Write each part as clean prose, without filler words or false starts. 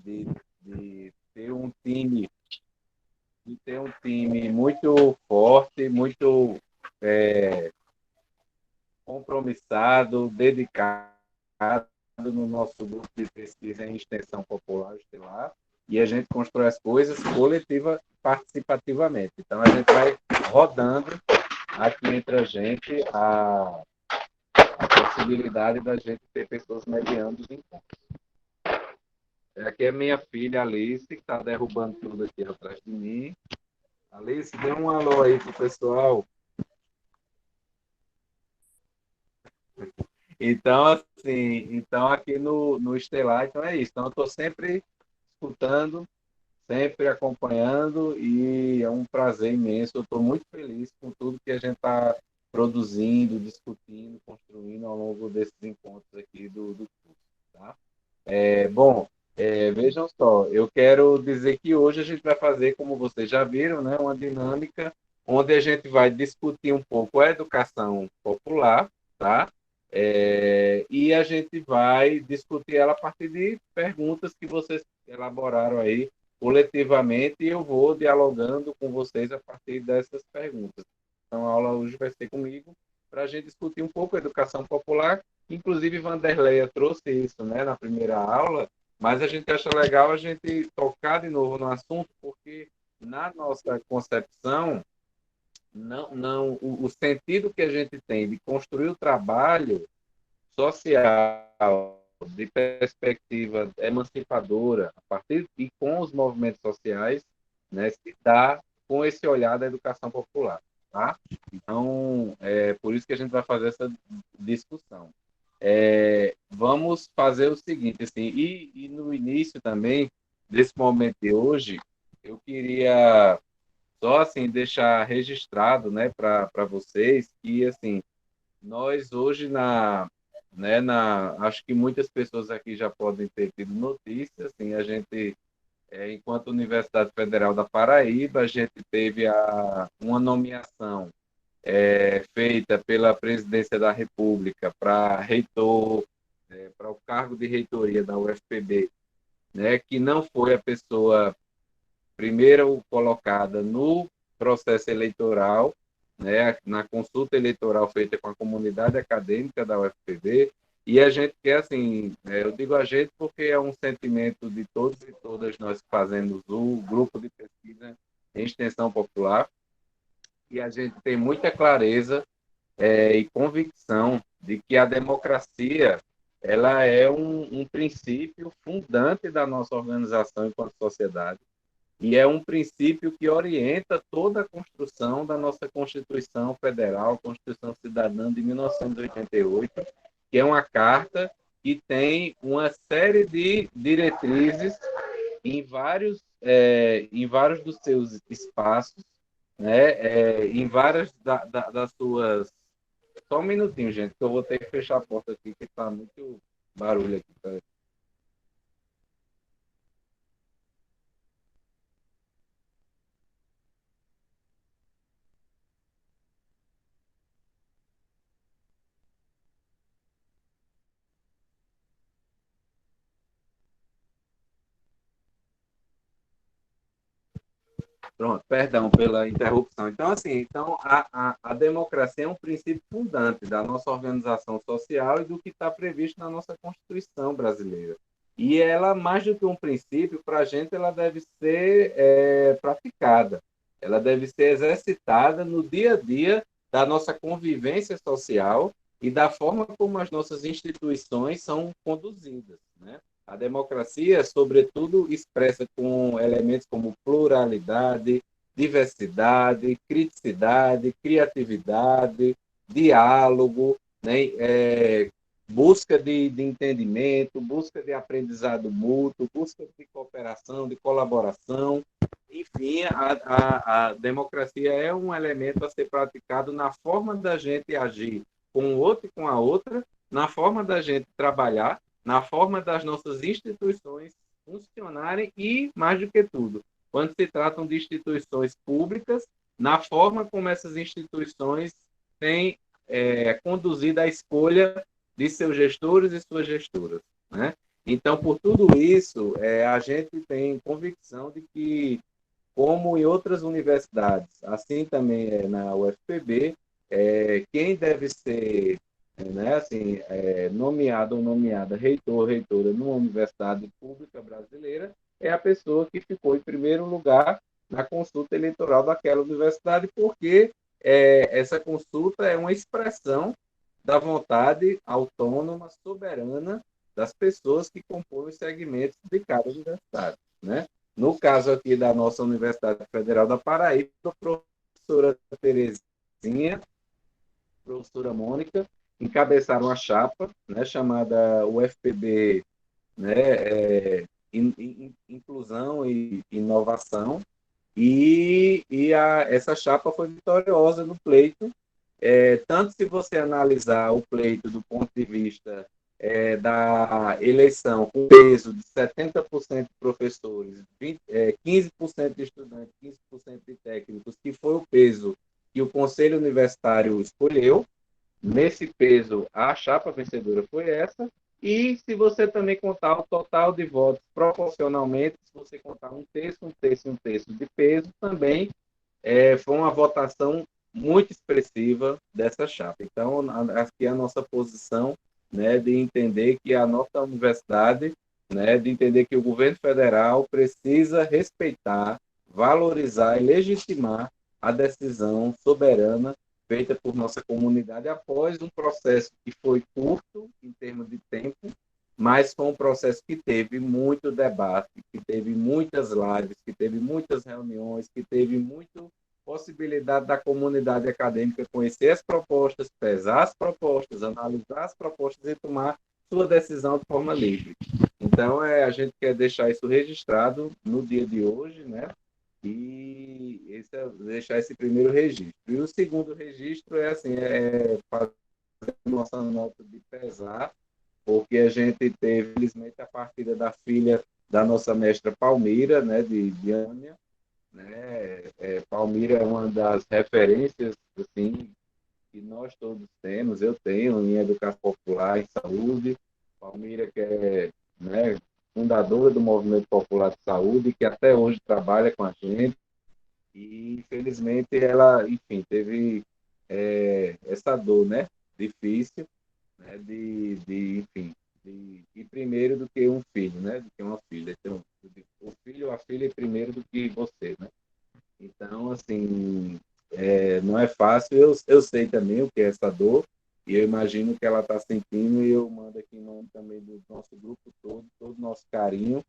de, de ter um time, de ter um time muito forte, muito compromissado, dedicado no nosso grupo de pesquisa em extensão popular estelar, e a gente constrói as coisas coletiva, participativamente. Então, a gente vai rodando aqui entre a gente a possibilidade da gente ter pessoas mediando os encontros. Aqui é minha filha Alice, que está derrubando tudo aqui atrás de mim. Alice, dê um alô aí pro pessoal. Então, assim, então aqui no Estelar, então é isso. Então, eu estou sempre escutando, sempre acompanhando, e é um prazer imenso. Eu estou muito feliz com tudo que a gente está produzindo, discutindo, construindo ao longo desses encontros aqui do curso. Tá? Bom, vejam só, eu quero dizer que hoje a gente vai fazer, como vocês já viram, né, uma dinâmica onde a gente vai discutir um pouco a educação popular, tá? E a gente vai discutir ela a partir de perguntas que vocês elaboraram aí coletivamente, e eu vou dialogando com vocês a partir dessas perguntas. Então, a aula hoje vai ser comigo para a gente discutir um pouco a educação popular. Inclusive, Vanderleia trouxe isso, né, na primeira aula, mas a gente acha legal a gente tocar de novo no assunto, porque na nossa concepção, o sentido que a gente tem de construir o trabalho social de perspectiva emancipadora, a partir e com os movimentos sociais, né, se dá com esse olhar da educação popular, tá? Então, é por isso que a gente vai fazer essa discussão. Vamos fazer o seguinte, assim, e no início também desse momento de hoje, eu queria só assim deixar registrado, né, para vocês que assim nós hoje acho que muitas pessoas aqui já podem ter tido notícias, assim, a gente, enquanto Universidade Federal da Paraíba, a gente teve uma nomeação feita pela Presidência da República para reitor, para o cargo de reitoria da UFPB, né, que não foi a pessoa primeiro colocada no processo eleitoral, né, na consulta eleitoral feita com a comunidade acadêmica da UFPB, e a gente quer, assim, eu digo a gente porque é um sentimento de todos e todas nós que fazemos o grupo de pesquisa em extensão popular, e a gente tem muita clareza e convicção de que a democracia ela é um princípio fundante da nossa organização enquanto sociedade, e é um princípio que orienta toda a construção da nossa Constituição Federal, Constituição Cidadã de 1988, que é uma carta que tem uma série de diretrizes em vários dos seus espaços, né, em várias das suas. Só um minutinho, gente, que eu vou ter que fechar a porta aqui, que está muito barulho aqui. Tá? Pronto, perdão pela interrupção. Então, assim, a democracia é um princípio fundante da nossa organização social e do que está previsto na nossa Constituição brasileira. E ela, mais do que um princípio, para a gente, ela deve ser praticada. Ela deve ser exercitada no dia a dia da nossa convivência social e da forma como as nossas instituições são conduzidas, né? A democracia, sobretudo, expressa com elementos como pluralidade, diversidade, criticidade, criatividade, diálogo, né? Busca de entendimento, busca de aprendizado mútuo, busca de cooperação, de colaboração. Enfim, a democracia é um elemento a ser praticado na forma da gente agir com o outro e com a outra, na forma da gente trabalhar, na forma das nossas instituições funcionarem e, mais do que tudo, quando se tratam de instituições públicas, na forma como essas instituições têm conduzido a escolha de seus gestores e suas gestoras, né? Então, por tudo isso, a gente tem convicção de que, como em outras universidades, assim também é na UFPB, quem deve ser, né, assim, nomeado ou nomeada reitor ou reitora numa universidade pública brasileira é a pessoa que ficou em primeiro lugar na consulta eleitoral daquela universidade, porque essa consulta é uma expressão da vontade autônoma, soberana das pessoas que compõem os segmentos de cada universidade, né? No caso aqui da nossa Universidade Federal da Paraíba, a professora Terezinha, a professora Mônica, encabeçaram a chapa, né, chamada UFPB, né, Inclusão e Inovação, essa chapa foi vitoriosa no pleito. Tanto se você analisar o pleito do ponto de vista da eleição, com peso de 70% de professores, 15% de estudantes, 15% de técnicos, que foi o peso que o Conselho Universitário escolheu. Nesse peso, a chapa vencedora foi essa. E se você também contar o total de votos proporcionalmente, se você contar um terço, um terço e um terço de peso, também foi uma votação muito expressiva dessa chapa. Então, aqui é a nossa posição, né, de entender que a nossa universidade, né, de entender que o governo federal precisa respeitar, valorizar e legitimar a decisão soberana feita por nossa comunidade após um processo que foi curto em termos de tempo, mas foi um processo que teve muito debate, que teve muitas lives, que teve muitas reuniões, que teve muito possibilidade da comunidade acadêmica conhecer as propostas, pesar as propostas, analisar as propostas e tomar sua decisão de forma livre. Então, a gente quer deixar isso registrado no dia de hoje, né? E deixar esse primeiro registro. E o segundo registro é assim, fazer nossa nota de pesar, porque a gente teve, infelizmente, a partida da filha da nossa mestra Palmira, né, de Diânia, né? Palmira é uma das referências assim que nós todos temos. Eu tenho em educação popular, em saúde. Palmira que é, né, fundadora do Movimento Popular de Saúde, que até hoje trabalha com a gente. E infelizmente ela, enfim, teve essa dor, né, difícil, né, enfim, de primeiro do que um filho, né, do que uma filha. Então, o filho ou a filha é primeiro do que você, né? Então, assim, não é fácil. Eu sei também o que é essa dor, e eu imagino que ela está sentindo, e eu mando aqui em nome também do nosso grupo todo o nosso carinho,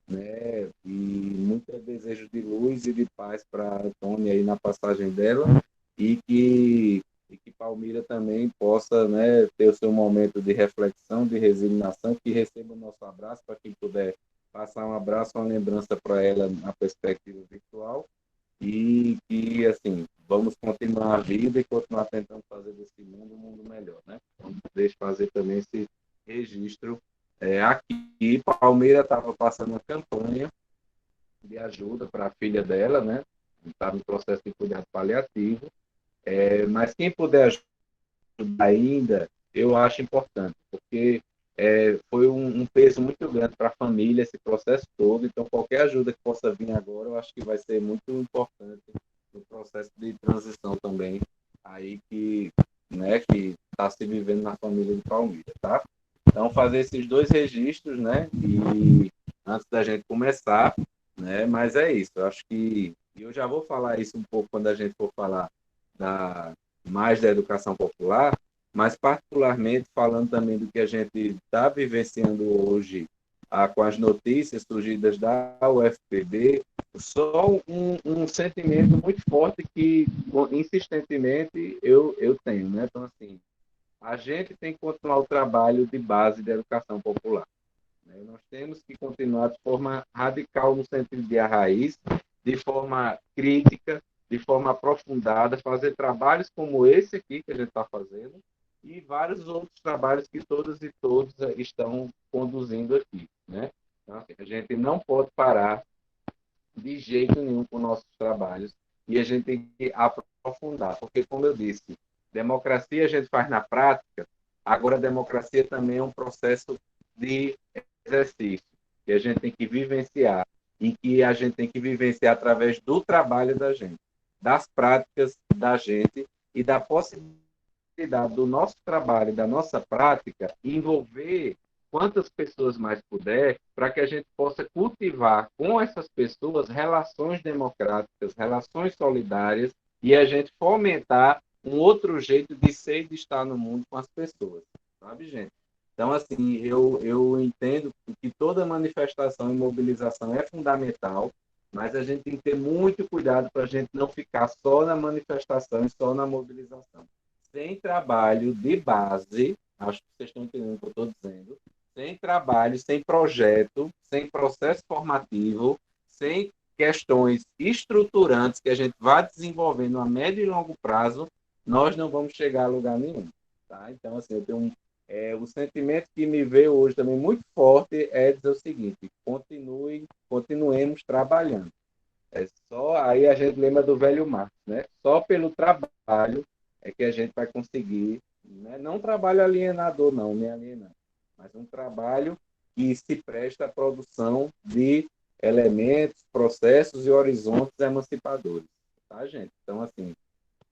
né? E muito desejo de luz e de paz para a Antônia aí na passagem dela, e que Palmira também possa, né, ter o seu momento de reflexão, de resignação, que receba o nosso abraço, para quem puder passar um abraço, uma lembrança para ela na perspectiva virtual, e que, assim, vamos continuar a vida e continuar tentando fazer desse mundo um mundo melhor, né? Então, deixa eu fazer também esse registro. Aqui, Palmeira estava passando uma campanha de ajuda para a filha dela, né? Estava em processo de cuidado paliativo, mas quem puder ajudar ainda, eu acho importante, porque foi um peso muito grande para a família esse processo todo, então qualquer ajuda que possa vir agora, eu acho que vai ser muito importante no processo de transição também, aí que está se vivendo na família de Palmeiras, tá? Então, fazer esses dois registros, né, e antes da gente começar, né, mas é isso, eu acho que, e eu já vou falar isso um pouco quando a gente for falar mais da educação popular, mas particularmente falando também do que a gente está vivenciando hoje, com as notícias surgidas da UFPB, só um sentimento muito forte que insistentemente eu tenho, né? Então, assim, a gente tem que continuar o trabalho de base da educação popular, né? Nós temos que continuar de forma radical no sentido de a raiz, de forma crítica, de forma aprofundada, fazer trabalhos como esse aqui que a gente está fazendo e vários outros trabalhos que todas e todos estão conduzindo aqui, né? Então, assim, a gente não pode parar de jeito nenhum com nossos trabalhos e a gente tem que aprofundar, porque, como eu disse, democracia a gente faz na prática, agora a democracia também é um processo de exercício que a gente tem que vivenciar e que a gente tem que vivenciar através do trabalho da gente, das práticas da gente e da possibilidade do nosso trabalho, da nossa prática, envolver quantas pessoas mais puder, para que a gente possa cultivar com essas pessoas relações democráticas, relações solidárias e a gente fomentar um outro jeito de ser e de estar no mundo com as pessoas, sabe, gente? Então, assim, eu entendo que toda manifestação e mobilização é fundamental, mas a gente tem que ter muito cuidado para a gente não ficar só na manifestação e só na mobilização. Sem trabalho de base, acho que vocês estão entendendo o que eu estou dizendo, sem trabalho, sem projeto, sem processo formativo, sem questões estruturantes que a gente vai desenvolvendo a médio e longo prazo, nós não vamos chegar a lugar nenhum. Tá? Então, assim, eu tenho o sentimento que me veio hoje também muito forte é dizer o seguinte: continuemos trabalhando. É só aí a gente lembra do velho Marx, né? Só pelo trabalho é que a gente vai conseguir, né? Não um trabalho alienador, não, nem alienado, mas um trabalho que se presta à produção de elementos, processos e horizontes emancipadores, tá, gente? Então, assim,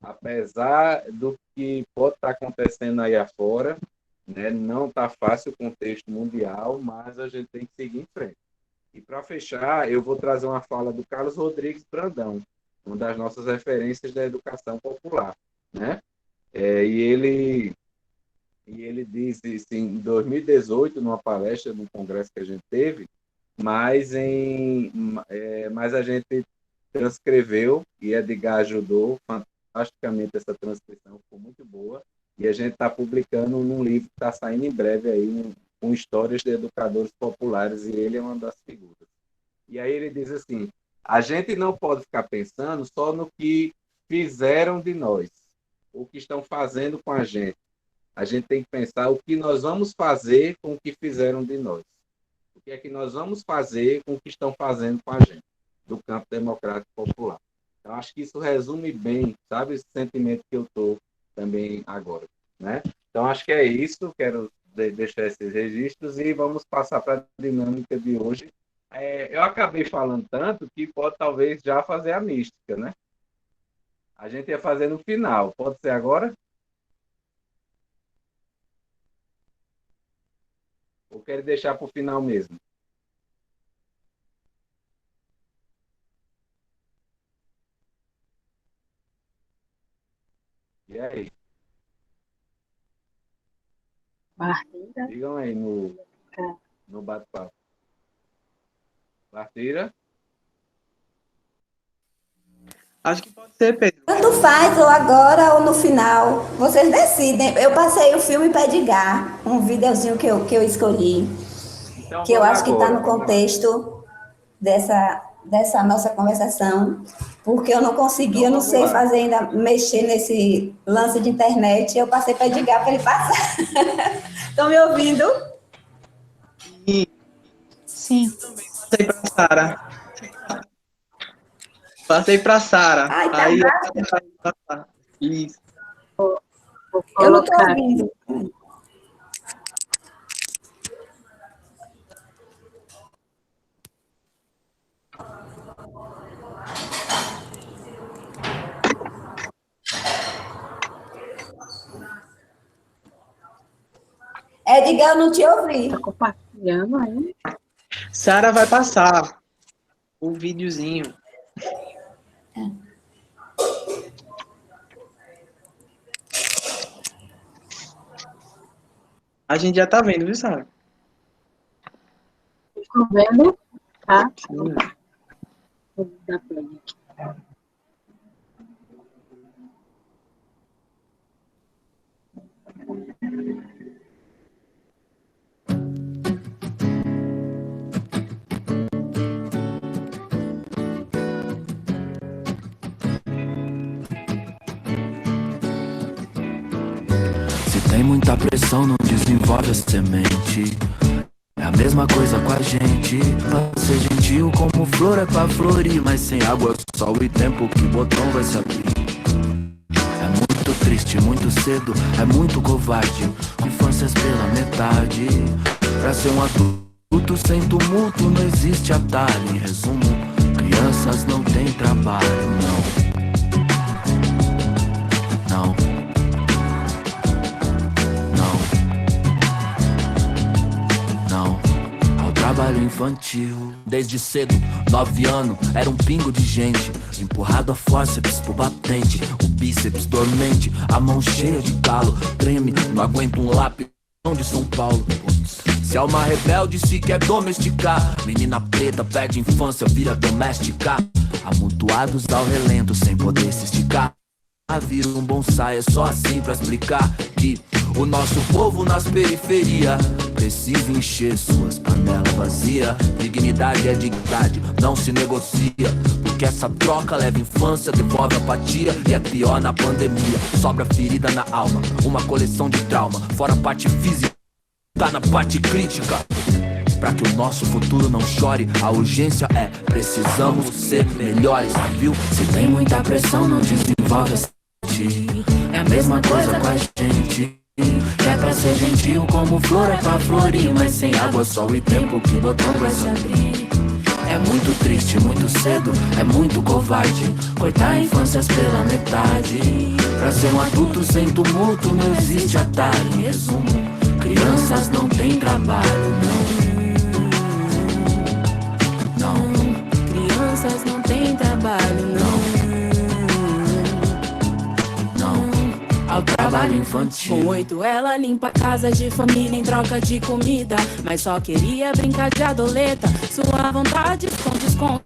apesar do que pode estar acontecendo aí afora, né, não está fácil o contexto mundial, mas a gente tem que seguir em frente. E para fechar, eu vou trazer uma fala do Carlos Rodrigues Brandão, uma das nossas referências da educação popular, né? E ele disse assim, em 2018, numa palestra, num congresso que a gente teve, mas a gente transcreveu e Edgar ajudou fantasticamente essa transcrição, ficou muito boa, e a gente está publicando num livro que está saindo em breve aí, com histórias de educadores populares, e ele é uma das figuras. E aí ele diz assim: a gente não pode ficar pensando só no que fizeram de nós, o que estão fazendo com a gente. A gente tem que pensar o que nós vamos fazer com o que fizeram de nós. O que é que nós vamos fazer com o que estão fazendo com a gente, do campo democrático popular. Então, acho que isso resume bem, sabe, esse sentimento que eu estou também agora, né? Então, acho que é isso, quero deixar esses registros e vamos passar para a dinâmica de hoje. Eu acabei falando tanto que pode talvez já fazer a mística, né? A gente ia fazer no final, pode ser agora? Ou quero deixar para o final mesmo? E aí? Partida. Digam aí no bate-papo. Partida? Acho que pode ser, Pedro. Tanto faz, ou agora ou no final. Vocês decidem. Eu passei o filme Pé de Gar, um videozinho que eu escolhi, Então que eu vamos acho que está agora, no vamos lá. contexto dessa nossa conversação, porque eu não consegui, Então eu não vamos sei lá. fazer ainda, mexer nesse lance de internet. Eu passei Pé de Gar para ele passar. Estão me ouvindo? E Sim. passei para Sara. Passei para Sara. Ai, tá Aí baixo. ela vai passar. Isso. Vou Eu não estou colocar. ouvindo. Edgar, eu não te ouvi. Tá compartilhando aí? Sara vai passar o videozinho. A gente já tá vendo, viu, Sara? Estão vendo? Tá? Sim. Vou dar play aqui. Se tem muita pressão, não desenvolve a semente. É a mesma coisa com a gente. Pra ser gentil como flor é pra florir, mas sem água, sol e tempo que o botão vai se abrir. É muito triste, muito cedo, é muito covarde. Infâncias pela metade. Pra ser um adulto Luto sem tumulto, não existe atalho. Em resumo, crianças não têm trabalho, não. Não. Não. Ao trabalho infantil. Desde cedo, 9 anos, era um pingo de gente. Empurrado a fórceps pro batente. O bíceps dormente, a mão cheia de calo. Treme, não aguento um lápis de São Paulo. Se é uma rebelde, se quer domesticar. Menina preta perde infância, vira doméstica. Amontoados ao relento, sem poder se esticar. Vira um bonsai, é só assim pra explicar que o nosso povo nas periferias precisa encher suas panelas vazias. Dignidade é dignidade, não se negocia. Porque essa troca leva infância, devolve apatia. E é pior na pandemia, sobra ferida na alma. Uma coleção de trauma, fora a parte física, tá na parte crítica. Pra que o nosso futuro não chore, a urgência é: precisamos ser melhores, viu? Se tem muita pressão, não desenvolve essa. É a mesma coisa com a gente. É pra ser gentil como flor é pra florir. Mas sem água, sol e tempo que o botão vai se abrir. É muito triste, muito cedo, é muito covarde cortar infâncias pela metade. Pra ser um adulto sem tumulto não existe atalho. Em resumo, crianças não têm trabalho, não. Não, crianças não têm trabalho, não. Ao trabalho infantil. Com 8 ela limpa a casa de família em troca de comida. Mas só queria brincar de adoleta. Sua vontade esconde.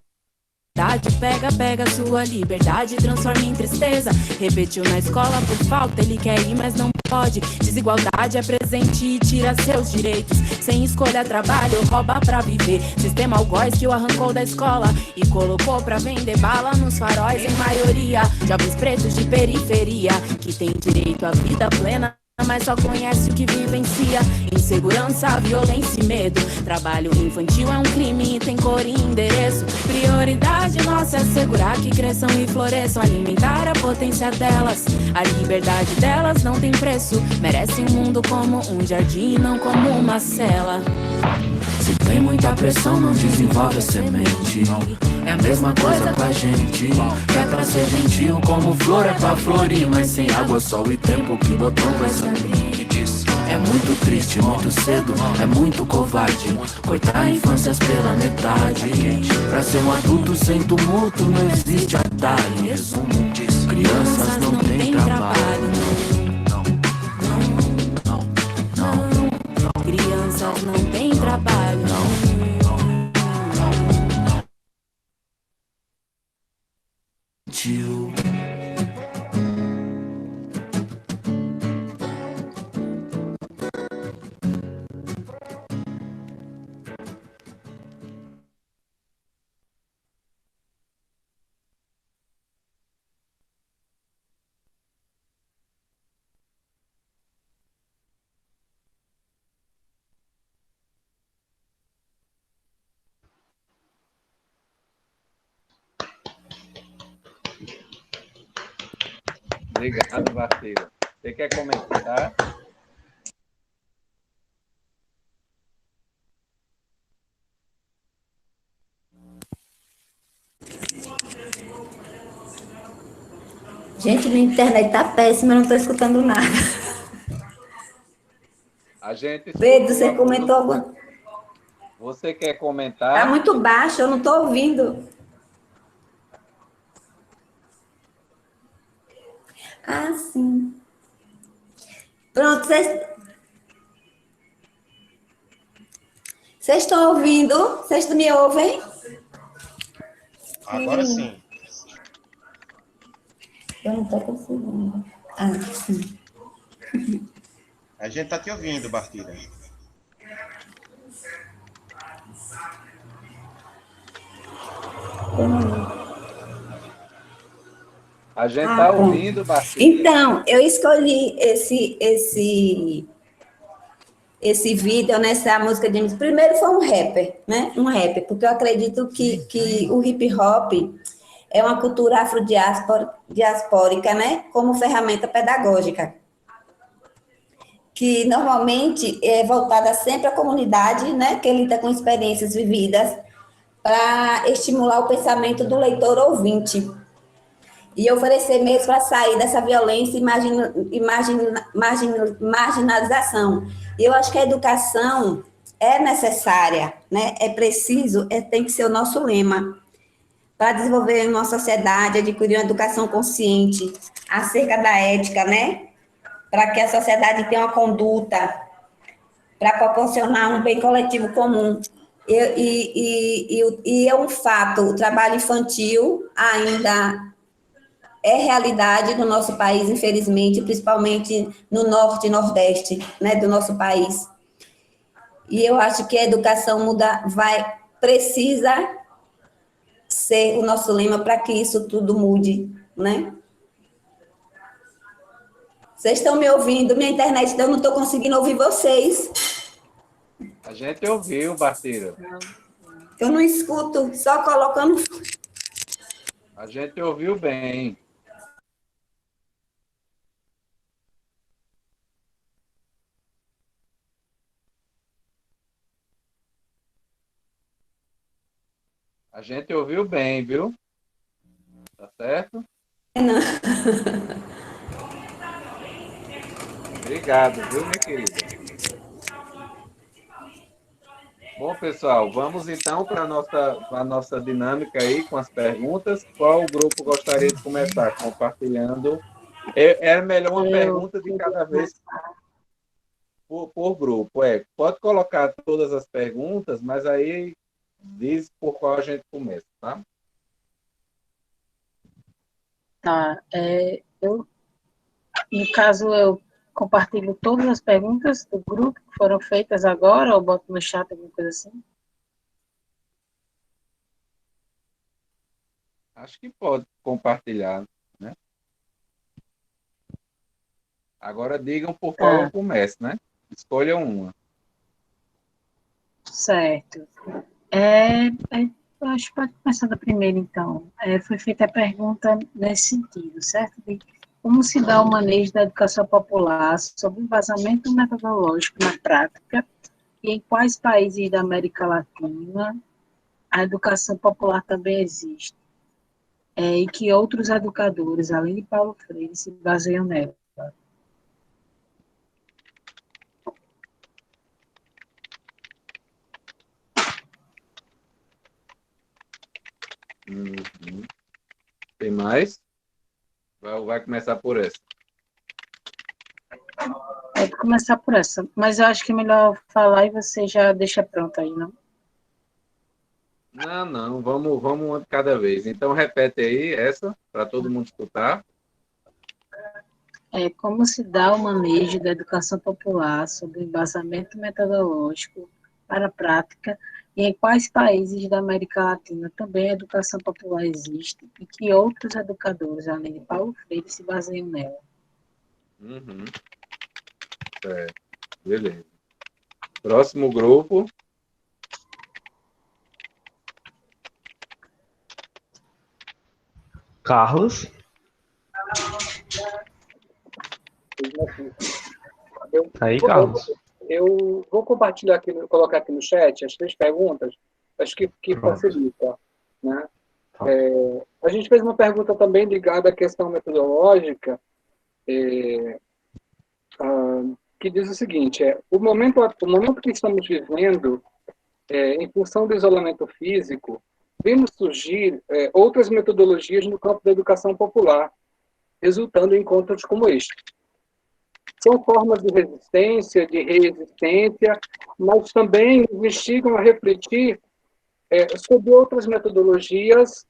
Pega sua liberdade, transforma em tristeza. Repetiu na escola por falta, ele quer ir, mas não pode. Desigualdade é presente e tira seus direitos. Sem escolha, trabalho, rouba pra viver. Sistema algoz que o arrancou da escola e colocou pra vender bala nos faróis. Em maioria, jovens pretos de periferia que tem direito à vida plena, mas só conhece o que vivencia. Insegurança, violência e medo. Trabalho infantil é um crime e tem cor e endereço. Prioridade nossa é assegurar que cresçam e floresçam. Alimentar a potência delas. A liberdade delas não tem preço. Merecem um mundo como um jardim, não como uma cela. Se tem muita pressão, não desenvolve a semente. É a mesma coisa com a gente. É pra ser gentil como flor é pra florir. Mas sem água, sol e tempo que o botão vai se abrir. É muito triste, muito cedo, é muito covarde cortar infâncias pela metade. Pra ser um adulto sem tumulto não existe atalho. Em resumo, diz: crianças não têm trabalho. Não. Crianças não têm trabalho. Tio. Obrigado, Barteira. Você quer comentar? Gente, minha internet tá péssima, eu não tô escutando nada. A gente. Pedro, você comentou alguma? Você quer comentar? Tá muito baixo, eu não tô ouvindo. Ah, sim. Pronto, vocês estão ouvindo? Vocês me ouvem? Agora sim. Eu não estou conseguindo. Ah, sim. A gente está te ouvindo, Bartira. A gente está ouvindo, Bartira. Então, eu escolhi esse vídeo, nessa música de início. Primeiro foi um rapper, né? Um rapper, porque eu acredito que o hip hop é uma cultura afrodiaspórica, né? Como ferramenta pedagógica. que normalmente é voltada sempre à comunidade, né, que lida com experiências vividas, para estimular o pensamento do leitor ouvinte e oferecer meios para sair dessa violência e marginalização. E eu acho que a educação é necessária, né? É preciso, tem que ser o nosso lema, para desenvolver uma sociedade, adquirir uma educação consciente acerca da ética, né? Para que a sociedade tenha uma conduta, para proporcionar um bem coletivo comum. E é um fato, o trabalho infantil ainda é realidade no nosso país, infelizmente, principalmente no norte e nordeste, né, do nosso país. E eu acho que a educação precisa ser o nosso lema para que isso tudo mude, né? Vocês estão me ouvindo? Minha internet, eu não estou conseguindo ouvir vocês. A gente ouviu, Bartira. Eu não escuto, só colocando... A gente ouviu bem. A gente ouviu bem, viu? Tá certo? Não. Obrigado, viu, minha querida? Bom, pessoal, vamos então para a nossa dinâmica aí com as perguntas. Qual grupo gostaria de começar compartilhando? É melhor uma pergunta de cada vez por grupo. Pode colocar todas as perguntas, mas aí diz por qual a gente começa, tá? Tá. No caso, eu compartilho todas as perguntas do grupo que foram feitas agora, ou boto no chat, alguma coisa assim? Acho que pode compartilhar, né? Agora digam por qual eu começo, né? Escolham uma. Certo. Eu acho que pode começar da primeira, então. Foi feita a pergunta nesse sentido, certo? De como se dá o manejo da educação popular sobre o embasamento metodológico na prática e em quais países da América Latina a educação popular também existe, e que outros educadores, além de Paulo Freire, se baseiam nela. Tem mais? Vai começar por essa. Vou começar por essa, mas eu acho que é melhor falar e você já deixa pronto aí, não? Não, vamos uma de cada vez. Então, repete aí essa, para todo mundo escutar. Como se dá o manejo da educação popular sobre o embasamento metodológico para a prática e em quais países da América Latina também a educação popular existe e que outros educadores, além de Paulo Freire, se baseiam nela. Uhum. Beleza. Próximo grupo. Carlos. Aí, Carlos. Eu vou compartilhar aqui, colocar aqui no chat as 3 perguntas, acho que facilita, né? A gente fez uma pergunta também ligada à questão metodológica, que diz o seguinte: o momento que estamos vivendo, em função do isolamento físico, vemos surgir outras metodologias no campo da educação popular, resultando em encontros como este. São formas de resistência, de resistência, mas também instigam a refletir sobre outras metodologias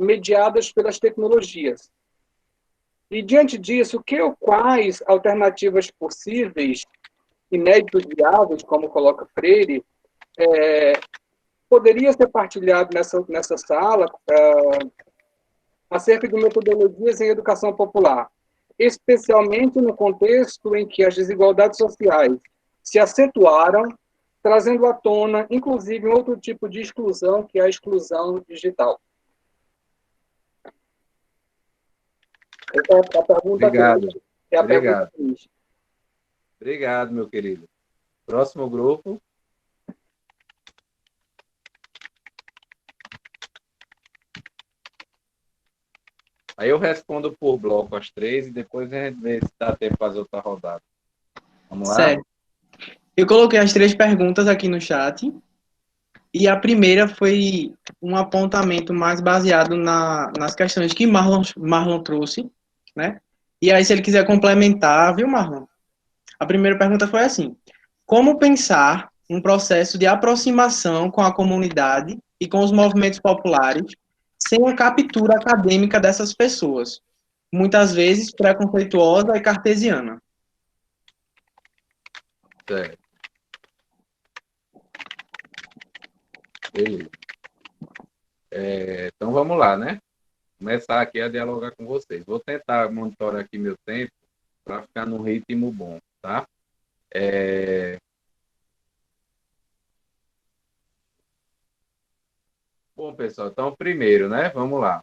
mediadas pelas tecnologias. E, diante disso, quais alternativas possíveis, inéditos viáveis, como coloca Freire, poderia ser partilhado nessa sala acerca de metodologias em educação popular, especialmente no contexto em que as desigualdades sociais se acentuaram, trazendo à tona, inclusive, um outro tipo de exclusão, que é a exclusão digital. Essa é a pergunta. Obrigado. Pergunta. Obrigado, meu querido. Próximo grupo. Aí eu respondo por bloco as três e depois a gente vê se dá tempo de fazer outra rodada. Vamos lá? Certo. Eu coloquei as 3 perguntas aqui no chat. E a primeira foi um apontamento mais baseado nas questões que Marlon trouxe, né? E aí, se ele quiser complementar, viu, Marlon? A primeira pergunta foi assim: como pensar um processo de aproximação com a comunidade e com os movimentos populares sem a captura acadêmica dessas pessoas, muitas vezes preconceituosa e cartesiana? Certo. Beleza. Então vamos lá, né? Começar aqui a dialogar com vocês. Vou tentar monitorar aqui meu tempo para ficar num ritmo bom, tá? Bom, pessoal, então primeiro, né? Vamos lá.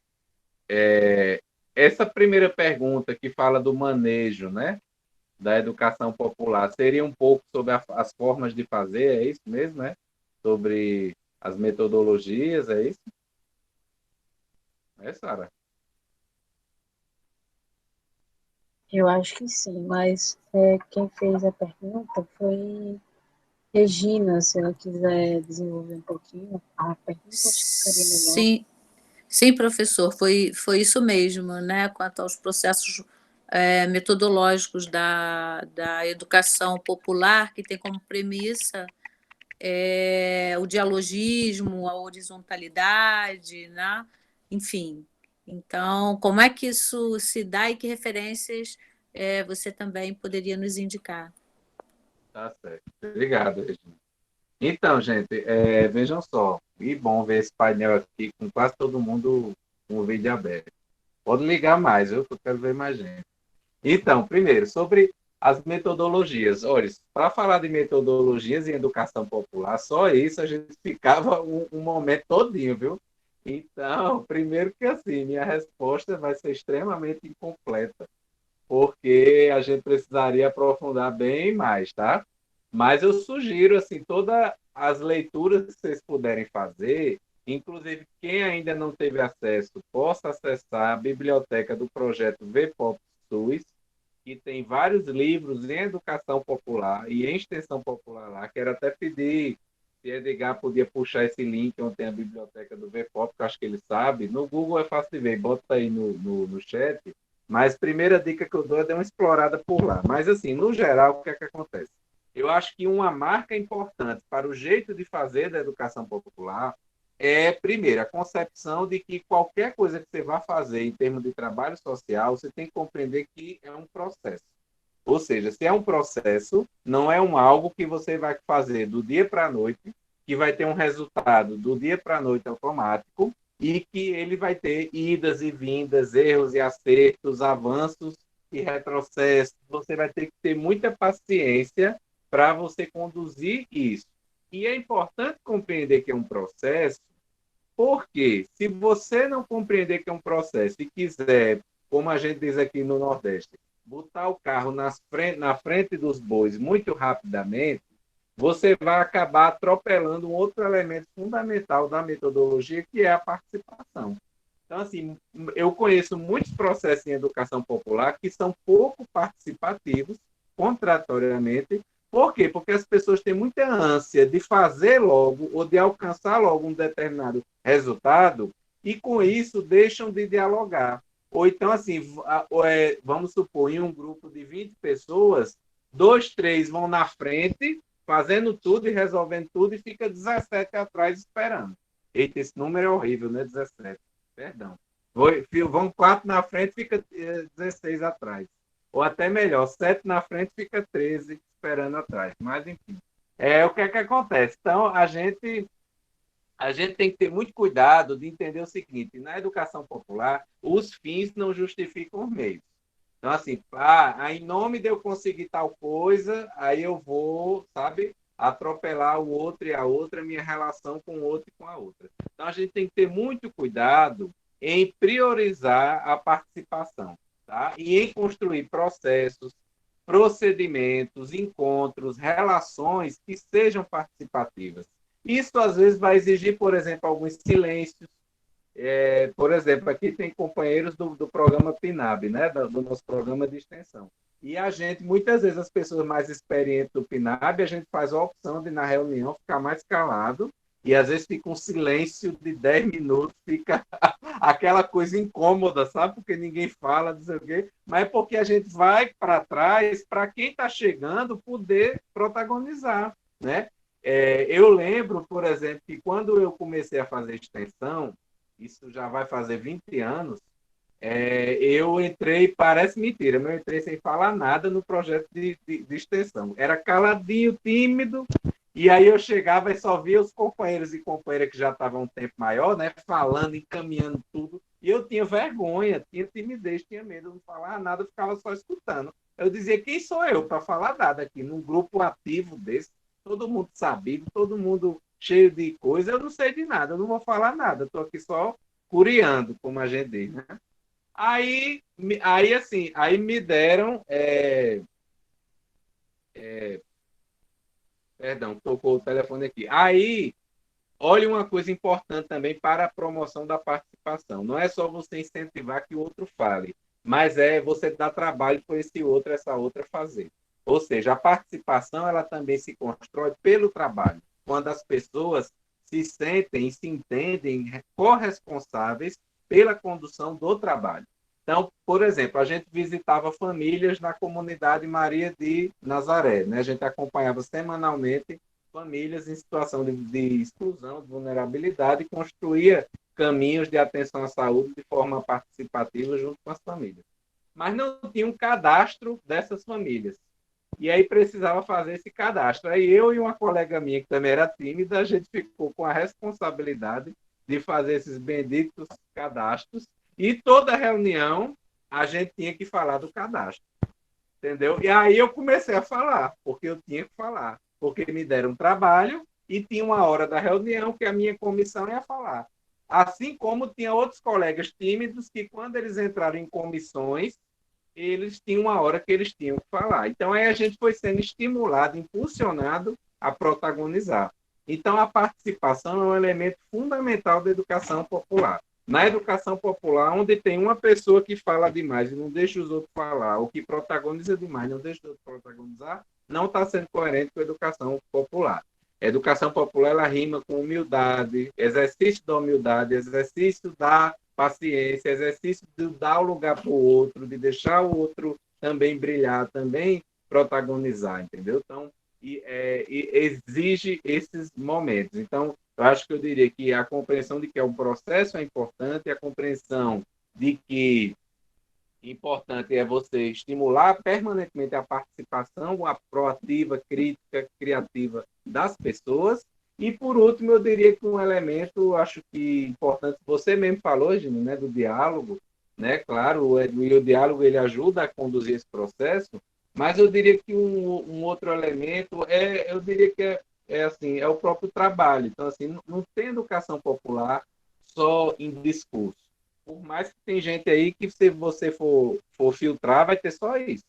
Essa primeira pergunta que fala do manejo, né? Da educação popular, seria um pouco sobre as formas de fazer, é isso mesmo, né? Sobre as metodologias, é isso? Sara? Eu acho que sim, mas quem fez a pergunta foi Regina. Se ela quiser desenvolver um pouquinho a pergunta, acho que ficaria melhor. Sim, sim, professor, foi isso mesmo, né? Quanto aos processos metodológicos da educação popular, que tem como premissa o dialogismo, a horizontalidade, né? Enfim. Então, como é que isso se dá e que referências você também poderia nos indicar? Tá certo. Obrigado, Regina. Então, gente, vejam só, e bom ver esse painel aqui com quase todo mundo com o vídeo aberto. Pode ligar mais, eu quero ver mais gente. Então, primeiro, sobre as metodologias. Olha, para falar de metodologias em educação popular, só isso a gente ficava um momento todinho, viu? Então, primeiro que assim, minha resposta vai ser extremamente incompleta, porque a gente precisaria aprofundar bem mais, tá? Mas eu sugiro, assim, todas as leituras que vocês puderem fazer, inclusive quem ainda não teve acesso, possa acessar a biblioteca do projeto VPOP SUS, que tem vários livros em educação popular e em extensão popular lá. Quero até pedir se Edgar podia puxar esse link onde tem a biblioteca do VPOP, que eu acho que ele sabe. No Google é fácil de ver, bota aí no chat. Mas a primeira dica que eu dou é dar uma explorada por lá. Mas, assim, no geral, o que é que acontece? Eu acho que uma marca importante para o jeito de fazer da educação popular é, primeiro, a concepção de que qualquer coisa que você vá fazer em termos de trabalho social, você tem que compreender que é um processo. Ou seja, se é um processo, não é algo que você vai fazer do dia para a noite, que vai ter um resultado do dia para a noite automático, e que ele vai ter idas e vindas, erros e acertos, avanços e retrocessos. Você vai ter que ter muita paciência para você conduzir isso. E é importante compreender que é um processo, porque se você não compreender que é um processo e quiser, como a gente diz aqui no Nordeste, botar o carro na frente dos bois muito rapidamente, você vai acabar atropelando um outro elemento fundamental da metodologia, que é a participação. Então, assim, eu conheço muitos processos em educação popular que são pouco participativos, contraditoriamente. Por quê? Porque as pessoas têm muita ânsia de fazer logo ou de alcançar logo um determinado resultado e, com isso, deixam de dialogar. Ou então, assim, vamos supor, em um grupo de 20 pessoas, 2, 3 vão na frente, fazendo tudo e resolvendo tudo, e fica 17 atrás esperando. Eita, esse número é horrível, né? 17. Perdão. Vão 4 na frente, fica 16 atrás. Ou até melhor, 7 na frente, fica 13 esperando atrás. Mas, enfim. O que é que acontece? Então, a gente tem que ter muito cuidado de entender o seguinte: na educação popular, os fins não justificam os meios. Então, assim, em nome de eu conseguir tal coisa, aí eu vou, sabe, atropelar o outro e a outra, minha relação com o outro e com a outra. Então, a gente tem que ter muito cuidado em priorizar a participação, tá? E em construir processos, procedimentos, encontros, relações que sejam participativas. Isso, às vezes, vai exigir, por exemplo, alguns silêncios. Por exemplo, aqui tem companheiros do programa PNAB, né, do nosso programa de extensão. E a gente, muitas vezes, as pessoas mais experientes do PNAB, a gente faz a opção de, na reunião, ficar mais calado, e às vezes fica um silêncio de 10 minutos, fica aquela coisa incômoda, sabe? Porque ninguém fala, não sei o quê, mas é porque a gente vai para trás para quem está chegando poder protagonizar, né? Eu lembro, por exemplo, que quando eu comecei a fazer extensão, isso já vai fazer 20 anos, eu entrei, parece mentira, mas eu entrei sem falar nada no projeto de extensão. Era caladinho, tímido, e aí eu chegava e só via os companheiros e companheiras que já estavam um tempo maior, né, falando, encaminhando tudo, e eu tinha vergonha, tinha timidez, tinha medo de não falar nada, eu ficava só escutando. Eu dizia, quem sou eu para falar nada aqui, num grupo ativo desse, todo mundo sabido, todo mundo cheio de coisa, eu não sei de nada, eu não vou falar nada, estou aqui só curiando, como a gente diz, né? Aí me deram... Perdão, tocou o telefone aqui. Aí, olha uma coisa importante também para a promoção da participação. Não é só você incentivar que o outro fale, mas é você dar trabalho para esse outro, essa outra fazer. Ou seja, a participação ela também se constrói pelo trabalho. Quando as pessoas se sentem e se entendem corresponsáveis pela condução do trabalho. Então, por exemplo, a gente visitava famílias na comunidade Maria de Nazaré, né? A gente acompanhava semanalmente famílias em situação de exclusão, de vulnerabilidade, e construía caminhos de atenção à saúde de forma participativa junto com as famílias. Mas não tinha um cadastro dessas famílias. E aí precisava fazer esse cadastro. Aí eu e uma colega minha, que também era tímida, a gente ficou com a responsabilidade de fazer esses benditos cadastros. E toda reunião a gente tinha que falar do cadastro, entendeu? E aí eu comecei a falar, porque eu tinha que falar, porque me deram um trabalho e tinha uma hora da reunião que a minha comissão ia falar. Assim como tinha outros colegas tímidos que, quando eles entraram em comissões, eles tinham uma hora que eles tinham que falar. Então, aí a gente foi sendo estimulado, impulsionado a protagonizar. Então, a participação é um elemento fundamental da educação popular. Na educação popular, onde tem uma pessoa que fala demais e não deixa os outros falar, ou que protagoniza demais e não deixa os outros protagonizar, não está sendo coerente com a educação popular. A educação popular ela rima com humildade, exercício da humildade, exercício da paciência, exercício de dar o lugar para o outro, de deixar o outro também brilhar, também protagonizar, entendeu? Então, exige esses momentos. Então, eu acho que eu diria que a compreensão de que é um processo é importante, a compreensão de que importante é você estimular permanentemente a participação, a proativa, crítica, criativa das pessoas. E, por último, eu diria que um elemento, acho que importante, você mesmo falou, Gino, né, do diálogo, né? Claro, o diálogo ele ajuda a conduzir esse processo, mas eu diria que um outro elemento eu diria que é o próprio trabalho. Então, assim, não tem educação popular só em discurso. Por mais que tem gente aí que, se você for filtrar, vai ter só isso,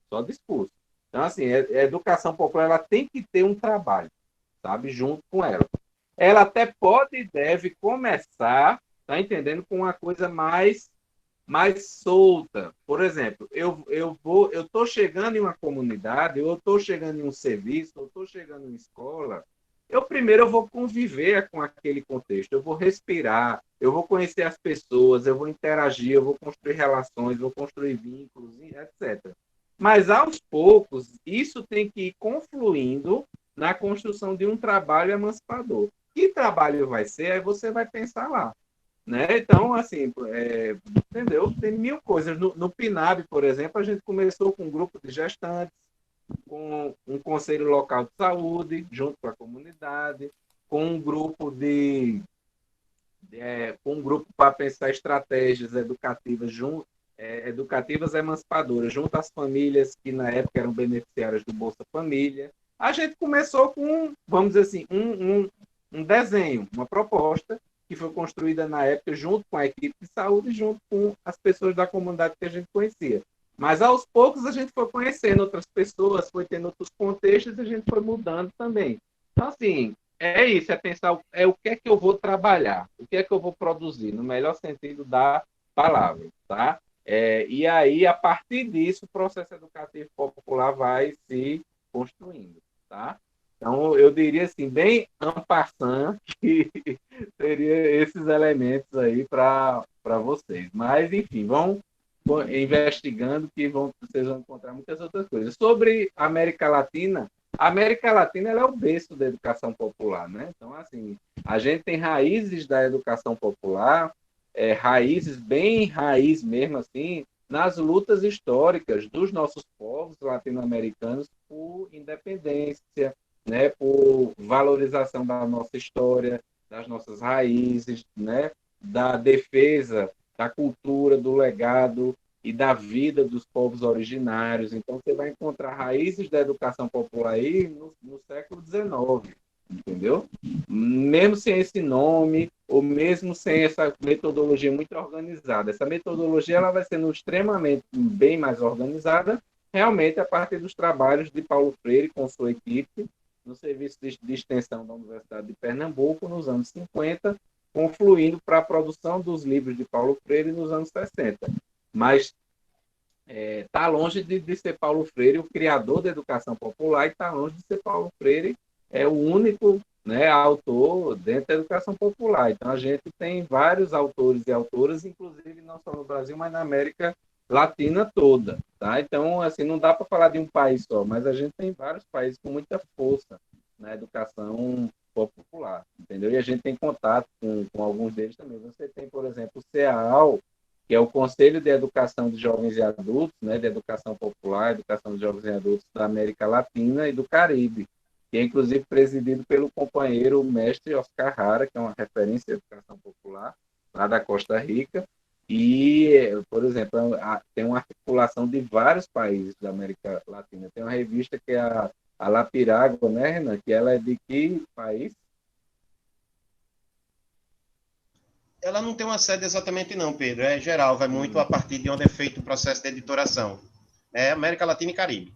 só discurso. Então, assim, a educação popular ela tem que ter um trabalho, sabe, junto com ela. Ela até pode e deve começar, tá entendendo, com uma coisa mais solta. Por exemplo, eu estou chegando em uma comunidade, eu estou chegando em um serviço, eu estou chegando em uma escola, primeiro eu vou conviver com aquele contexto, eu vou respirar, eu vou conhecer as pessoas, eu vou interagir, eu vou construir relações, vou construir vínculos, etc. Mas, aos poucos, isso tem que ir confluindo na construção de um trabalho emancipador. Que trabalho vai ser? Aí você vai pensar lá. Né? Então, assim, entendeu? Tem mil coisas. No PNAB, por exemplo, a gente começou com um grupo de gestantes, com um conselho local de saúde, junto com a comunidade, com um grupo para pensar estratégias educativas educativas emancipadoras, junto às famílias que na época eram beneficiárias do Bolsa Família. A gente começou com, vamos dizer assim, um desenho, uma proposta que foi construída na época junto com a equipe de saúde, junto com as pessoas da comunidade que a gente conhecia. Mas aos poucos a gente foi conhecendo outras pessoas, foi tendo outros contextos e a gente foi mudando também. Então, assim, é isso, é pensar o que é que eu vou trabalhar, o que é que eu vou produzir, no melhor sentido da palavra, tá? E aí, a partir disso, o processo educativo popular vai se construindo, tá? Então, eu diria assim, bem en passant, que seria esses elementos aí para vocês. Mas, enfim, vão investigando que vocês vão encontrar muitas outras coisas. Sobre a América Latina ela é o berço da educação popular, né? Então, assim, a gente tem raízes da educação popular, raízes bem raiz mesmo, assim, nas lutas históricas dos nossos povos latino-americanos por independência, né? Por valorização da nossa história, das nossas raízes, né? Da defesa da cultura, do legado e da vida dos povos originários. Então, você vai encontrar raízes da educação popular aí no século XIX, entendeu? Mesmo sem esse nome, ou mesmo sem essa metodologia muito organizada. Essa metodologia ela vai sendo extremamente bem mais organizada, realmente a partir dos trabalhos de Paulo Freire com sua equipe, no serviço de extensão da Universidade de Pernambuco, nos anos 50, confluindo para a produção dos livros de Paulo Freire nos anos 60. Mas está longe de ser Paulo Freire o criador da educação popular e está longe de ser Paulo Freire o único, né, autor dentro da educação popular. Então, a gente tem vários autores e autoras, inclusive não só no Brasil, mas na América Latina toda. Tá? Então, assim, não dá para falar de um país só, mas a gente tem vários países com muita força na educação popular, entendeu? E a gente tem contato com alguns deles também. Você tem, por exemplo, o CEAL, que é o Conselho de Educação de Jovens e Adultos, né, de Educação Popular, Educação de Jovens e Adultos da América Latina e do Caribe, que é inclusive presidido pelo companheiro mestre Oscar Hara, que é uma referência em educação popular, lá da Costa Rica, e, por exemplo, tem uma articulação de vários países da América Latina. Tem uma revista que é a La Piragua, né, Renan? Que ela é de que país? Ela não tem uma sede exatamente não, Pedro. É geral, vai muito a partir de onde é feito o processo de editoração. É América Latina e Caribe.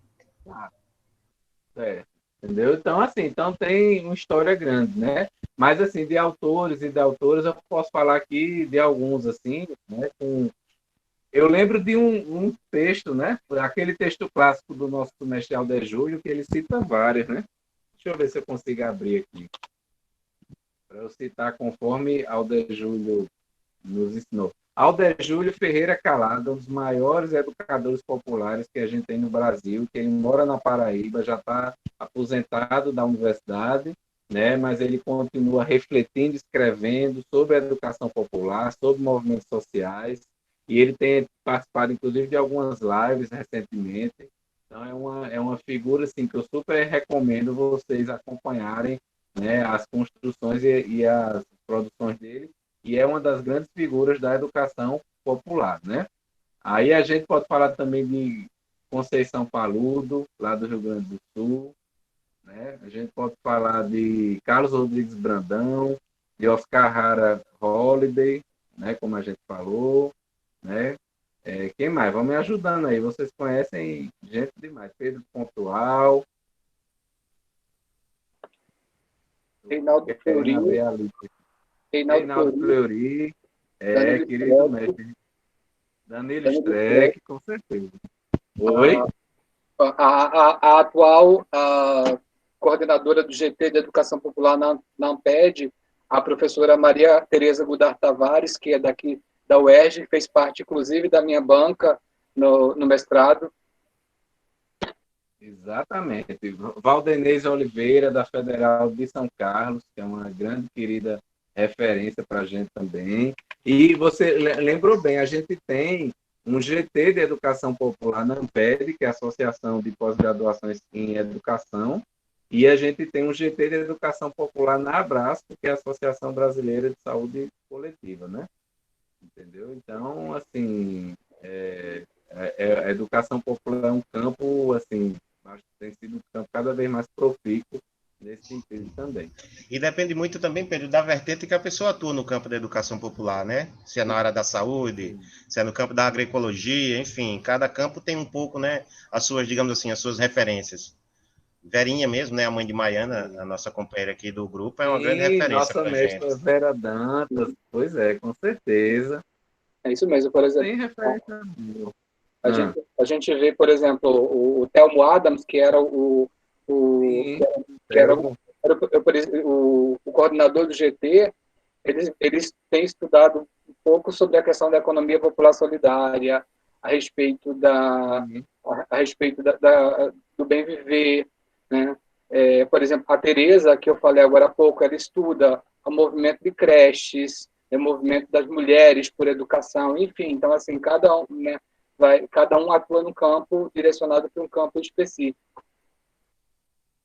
Entendeu? Então, assim, então tem uma história grande, né? Mas, assim, de autores e de autoras, eu posso falar aqui de alguns, assim, né? Eu lembro de um texto, né? Aquele texto clássico do nosso mestre Alder Júlio, que ele cita vários, né? Deixa eu ver se eu consigo abrir aqui. Para eu citar conforme Alder Júlio nos ensinou. Alder Júlio Ferreira Calado, um dos maiores educadores populares que a gente tem no Brasil, que ele mora na Paraíba, já está aposentado da universidade, né? Mas ele continua refletindo, escrevendo sobre a educação popular, sobre movimentos sociais, e ele tem participado, inclusive, de algumas lives recentemente. Então, é uma figura assim, que eu super recomendo vocês acompanharem, né, as construções e as produções dele, e é uma das grandes figuras da educação popular, né? Aí a gente pode falar também de Conceição Paludo, lá do Rio Grande do Sul, né? A gente pode falar de Carlos Rodrigues Brandão, de Oscar Hara Holiday, né? Como a gente falou, né? Quem mais? Vão me ajudando aí. Vocês conhecem gente demais. Pedro Pontual. Reinaldo Fleury. Reinaldo Fleury. Querido mestre. Danilo Streck, com certeza. Oi? A atual coordenadora do GT de Educação Popular na Amped, a professora Maria Tereza Godard Tavares, que é daqui da UERJ, fez parte, inclusive, da minha banca no mestrado. Exatamente. Valdenez Oliveira, da Federal de São Carlos, que é uma grande querida referência para a gente também. E você lembrou bem, a gente tem um GT de Educação Popular na Amped, que é a Associação de Pós-Graduações em Educação, e a gente tem um GT de Educação Popular na Abrasco, que é a Associação Brasileira de Saúde Coletiva, né? Entendeu? Então, assim, a educação popular é um campo, assim, acho que tem sido um campo cada vez mais profícuo nesse sentido também. E depende muito também, Pedro, da vertente que a pessoa atua no campo da educação popular, né? Se é na área da saúde, se é no campo da agroecologia, enfim, cada campo tem um pouco, né, as suas, digamos assim, as suas referências. Verinha mesmo, né, a mãe de Maiana, a nossa companheira aqui do grupo, é uma grande Sim, referência nossa para a gente. mestra Vera Dantas, pois é, com certeza. É isso mesmo, por exemplo. Tem referência boa. A gente vê, por exemplo, o Thelmo Adams, que era Sim, que era o coordenador do GT, eles têm estudado um pouco sobre a questão da economia popular solidária, a respeito do bem viver, né? Por exemplo, a Tereza, que eu falei agora há pouco, ela estuda o movimento de creches, o movimento das mulheres por educação, enfim, então assim, cada um atua num campo direcionado para um campo específico.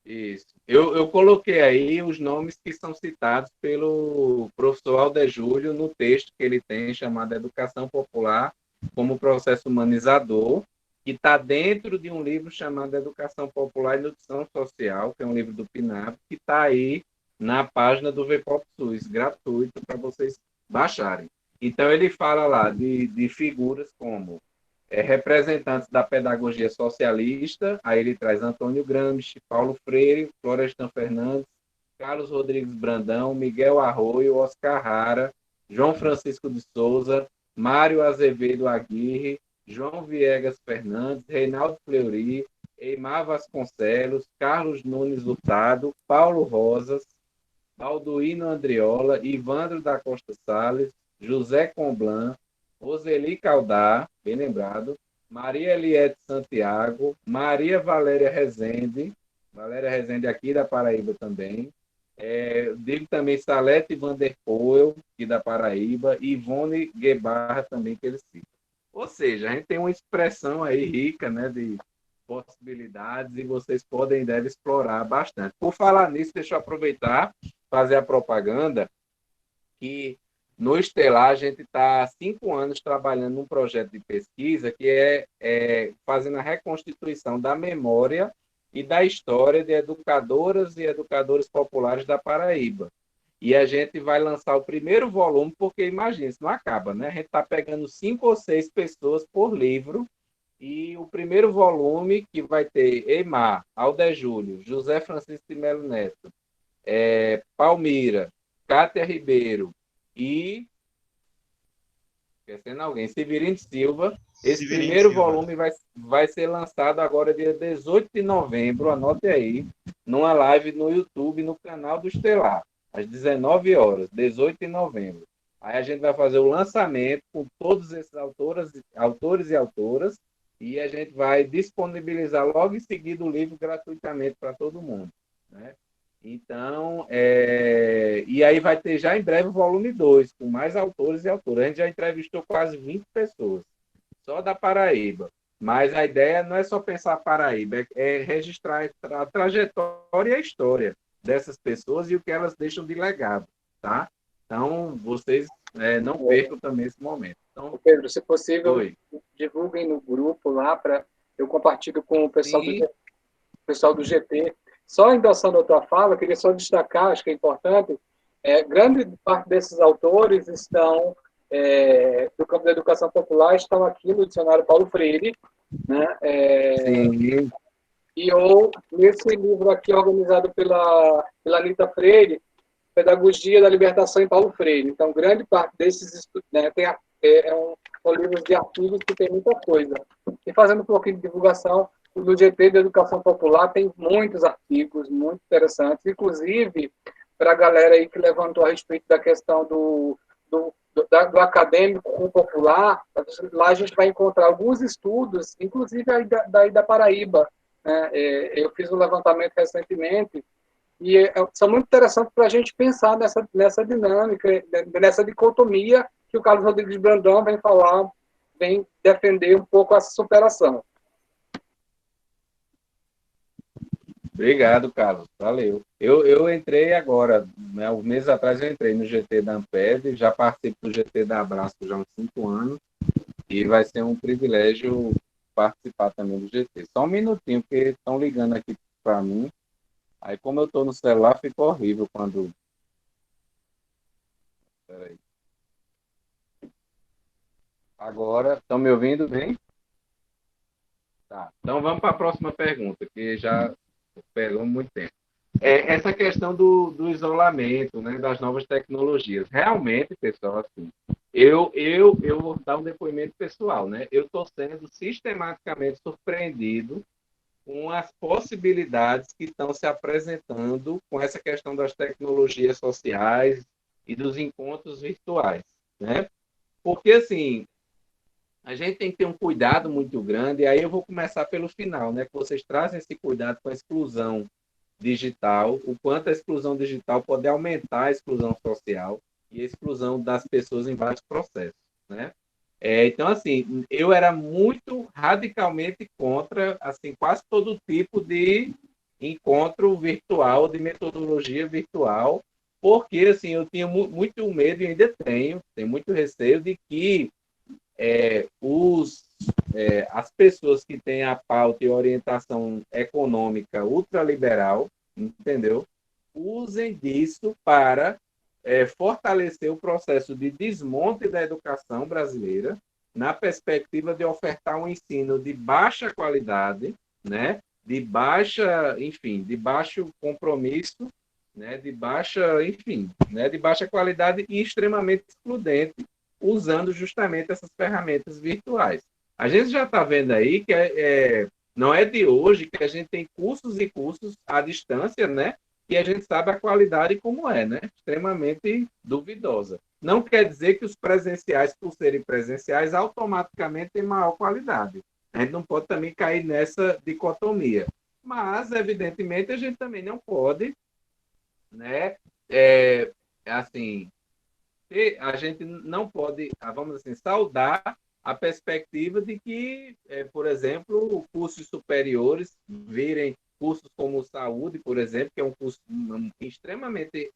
isso. Eu coloquei aí os nomes que são citados pelo professor Alder Júlio no texto que ele tem chamado Educação Popular como Processo Humanizador, que está dentro de um livro chamado Educação Popular e Nutrição Social, que é um livro do PNAB, que está aí na página do VPOP SUS, gratuito para vocês baixarem. Então, ele fala lá de figuras como representantes da pedagogia socialista, aí ele traz Antônio Gramsci, Paulo Freire, Florestan Fernandes, Carlos Rodrigues Brandão, Miguel Arroio, Oscar Rara, João Francisco de Souza, Mário Azevedo Aguirre, João Viegas Fernandes, Reinaldo Fleury, Eimar Vasconcelos, Carlos Nunes Hurtado, Paulo Rosas, Balduino Andriola, Ivandro da Costa Salles, José Comblan, Roseli Caldar, bem lembrado, Maria Eliette Santiago, Maria Valéria Rezende aqui da Paraíba também, digo também Salete Vanderpoel, aqui da Paraíba, Ivone Guebarra também, que ele cita. Ou seja, a gente tem uma expressão aí rica, né, de possibilidades e vocês podem e devem explorar bastante. Por falar nisso, deixa eu aproveitar, fazer a propaganda, que no Estelar a gente está há 5 anos trabalhando num projeto de pesquisa que é fazendo a reconstituição da memória e da história de educadoras e educadores populares da Paraíba. E a gente vai lançar o primeiro volume, porque imagina, isso não acaba, né? A gente está pegando 5 ou 6 pessoas por livro, e o primeiro volume, que vai ter Eimar, Alder Júlio, José Francisco de Melo Neto, Palmira, Cátia Ribeiro e, esquecendo alguém, Severino Silva. Esse primeiro volume vai ser lançado agora dia 18 de novembro, anote aí, numa live no YouTube, no canal do Estelar, às 19 horas, 18 de novembro. Aí a gente vai fazer o lançamento com todos esses autores e autoras, e a gente vai disponibilizar logo em seguida o livro gratuitamente para todo mundo, né? Então, e aí vai ter já em breve o volume 2, com mais autores e autoras. A gente já entrevistou quase 20 pessoas, só da Paraíba. Mas a ideia não é só pensar Paraíba, é registrar a trajetória e a história dessas pessoas e o que elas deixam de legado, tá? Então, vocês não percam também esse momento. Então, Pedro, se possível, divulguem no grupo lá, eu compartilho com o pessoal do GT. Só endossando a tua fala, queria só destacar, acho que é importante, grande parte desses autores estão do campo da educação popular, estão aqui no dicionário Paulo Freire, né? Sim. E nesse livro aqui, organizado pela Anita Freire, Pedagogia da Libertação em Paulo Freire. Então, grande parte desses estudos, né, são livros de artigos que tem muita coisa. E fazendo um pouquinho de divulgação, no GT de Educação Popular tem muitos artigos muito interessantes, inclusive para a galera aí que levantou a respeito da questão do acadêmico com o popular. Lá a gente vai encontrar alguns estudos, inclusive aí da Paraíba, né? Eu fiz um levantamento recentemente e são muito interessantes para a gente pensar nessa dinâmica, nessa dicotomia que o Carlos Rodrigues Brandão vem defender um pouco essa superação. Obrigado, Carlos. Valeu. Eu entrei agora, né, uns meses atrás eu entrei no GT da Amped, já participo do GT da Abraço já há uns 5 anos, e vai ser um privilégio participar também do GT. Só um minutinho, porque estão ligando aqui para mim. Aí, como eu estou no celular, fica horrível quando... Peraí. Agora, estão me ouvindo bem? Tá. Então, vamos para a próxima pergunta, que já pegou muito tempo. Essa questão do isolamento, né, das novas tecnologias. Realmente, pessoal, assim, eu vou dar um depoimento pessoal, né? Eu estou sendo sistematicamente surpreendido com as possibilidades que estão se apresentando com essa questão das tecnologias sociais e dos encontros virtuais, né? Porque, assim, a gente tem que ter um cuidado muito grande, e aí eu vou começar pelo final, né? Que vocês trazem esse cuidado com a exclusão digital, o quanto a exclusão digital pode aumentar a exclusão social e a exclusão das pessoas em vários processos, né? Então, assim, eu era muito radicalmente contra, assim, quase todo tipo de encontro virtual, de metodologia virtual, porque, assim, eu tinha muito medo e ainda tenho muito receio de que as pessoas que têm a pauta e orientação econômica ultraliberal, entendeu? Usem disso para fortalecer o processo de desmonte da educação brasileira, na perspectiva de ofertar um ensino de baixa qualidade, né? De baixa, enfim, de baixo compromisso, né? De baixa, enfim, né? De baixa qualidade e extremamente excludente, usando justamente essas ferramentas virtuais. A gente já está vendo aí que não é de hoje que a gente tem cursos e cursos à distância, né? E a gente sabe a qualidade como é, né? Extremamente duvidosa. Não quer dizer que os presenciais, por serem presenciais, automaticamente têm maior qualidade. A gente não pode também cair nessa dicotomia. Mas, evidentemente, a gente também não pode, né? Assim, a gente não pode, vamos assim, saudar a perspectiva de que, por exemplo, cursos superiores virem cursos como saúde, por exemplo, que é um curso extremamente...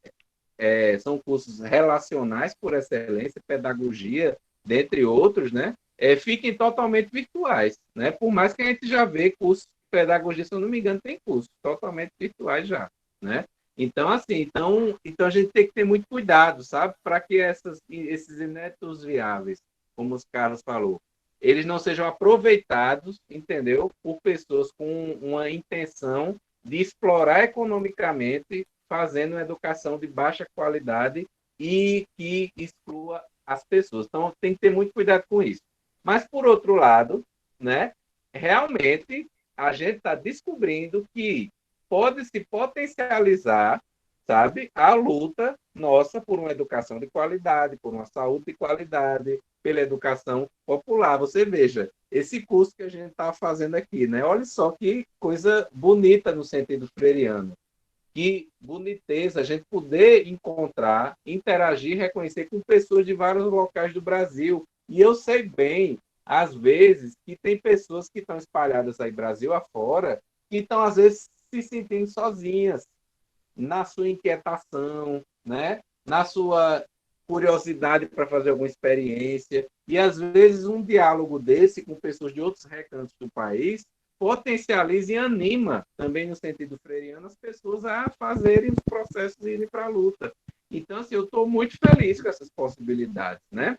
são cursos relacionais por excelência, pedagogia, dentre outros, né? Fiquem totalmente virtuais, né? Por mais que a gente já vê cursos de pedagogia, se eu não me engano, tem cursos totalmente virtuais já, né? Então, assim, então a gente tem que ter muito cuidado, sabe? Para que esses inéditos viáveis, como os Carlos falou, eles não sejam aproveitados, entendeu? Por pessoas com uma intenção de explorar economicamente, fazendo uma educação de baixa qualidade e que exclua as pessoas. Então, tem que ter muito cuidado com isso. Mas, por outro lado, né, realmente, a gente está descobrindo que pode se potencializar, sabe, a luta nossa por uma educação de qualidade, por uma saúde de qualidade, pela educação popular. Você veja, esse curso que a gente está fazendo aqui, né? Olha só que coisa bonita no sentido freiriano. Que boniteza a gente poder encontrar, interagir, reconhecer com pessoas de vários locais do Brasil. E eu sei bem, às vezes, que tem pessoas que estão espalhadas aí Brasil afora, que estão, às vezes, se sentindo sozinhas na sua inquietação, né? Na sua curiosidade para fazer alguma experiência. E, às vezes, um diálogo desse com pessoas de outros recantos do país potencializa e anima, também no sentido freiriano, as pessoas a fazerem os processos e irem para a luta. Então, assim, eu estou muito feliz com essas possibilidades, né?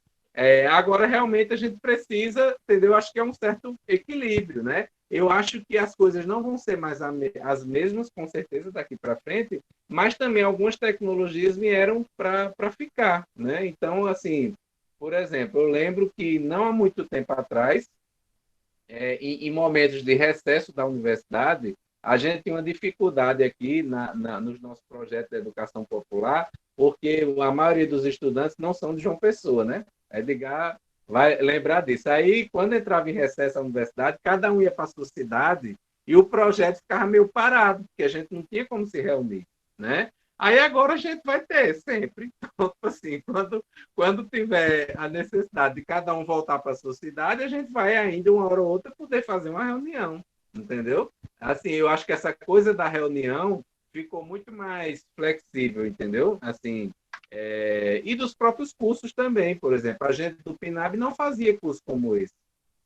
Agora, realmente, a gente precisa, entendeu? Acho que é um certo equilíbrio, né? Eu acho que as coisas não vão ser mais as mesmas, com certeza, daqui para frente, mas também algumas tecnologias vieram para ficar, né? Então, assim, por exemplo, eu lembro que não há muito tempo atrás, em momentos de recesso da universidade, a gente tem uma dificuldade aqui nos nossos projetos de educação popular, porque a maioria dos estudantes não são de João Pessoa, né? Edgar vai lembrar disso. Aí, quando entrava em recesso a universidade, cada um ia para a sua cidade e o projeto ficava meio parado, porque a gente não tinha como se reunir, né? Aí agora a gente vai ter sempre. Então, assim, quando tiver a necessidade de cada um voltar para a sua cidade, a gente vai ainda, uma hora ou outra, poder fazer uma reunião, entendeu? Assim, eu acho que essa coisa da reunião ficou muito mais flexível, entendeu? Assim, e dos próprios cursos também, por exemplo. A gente do PNAB não fazia curso como esse.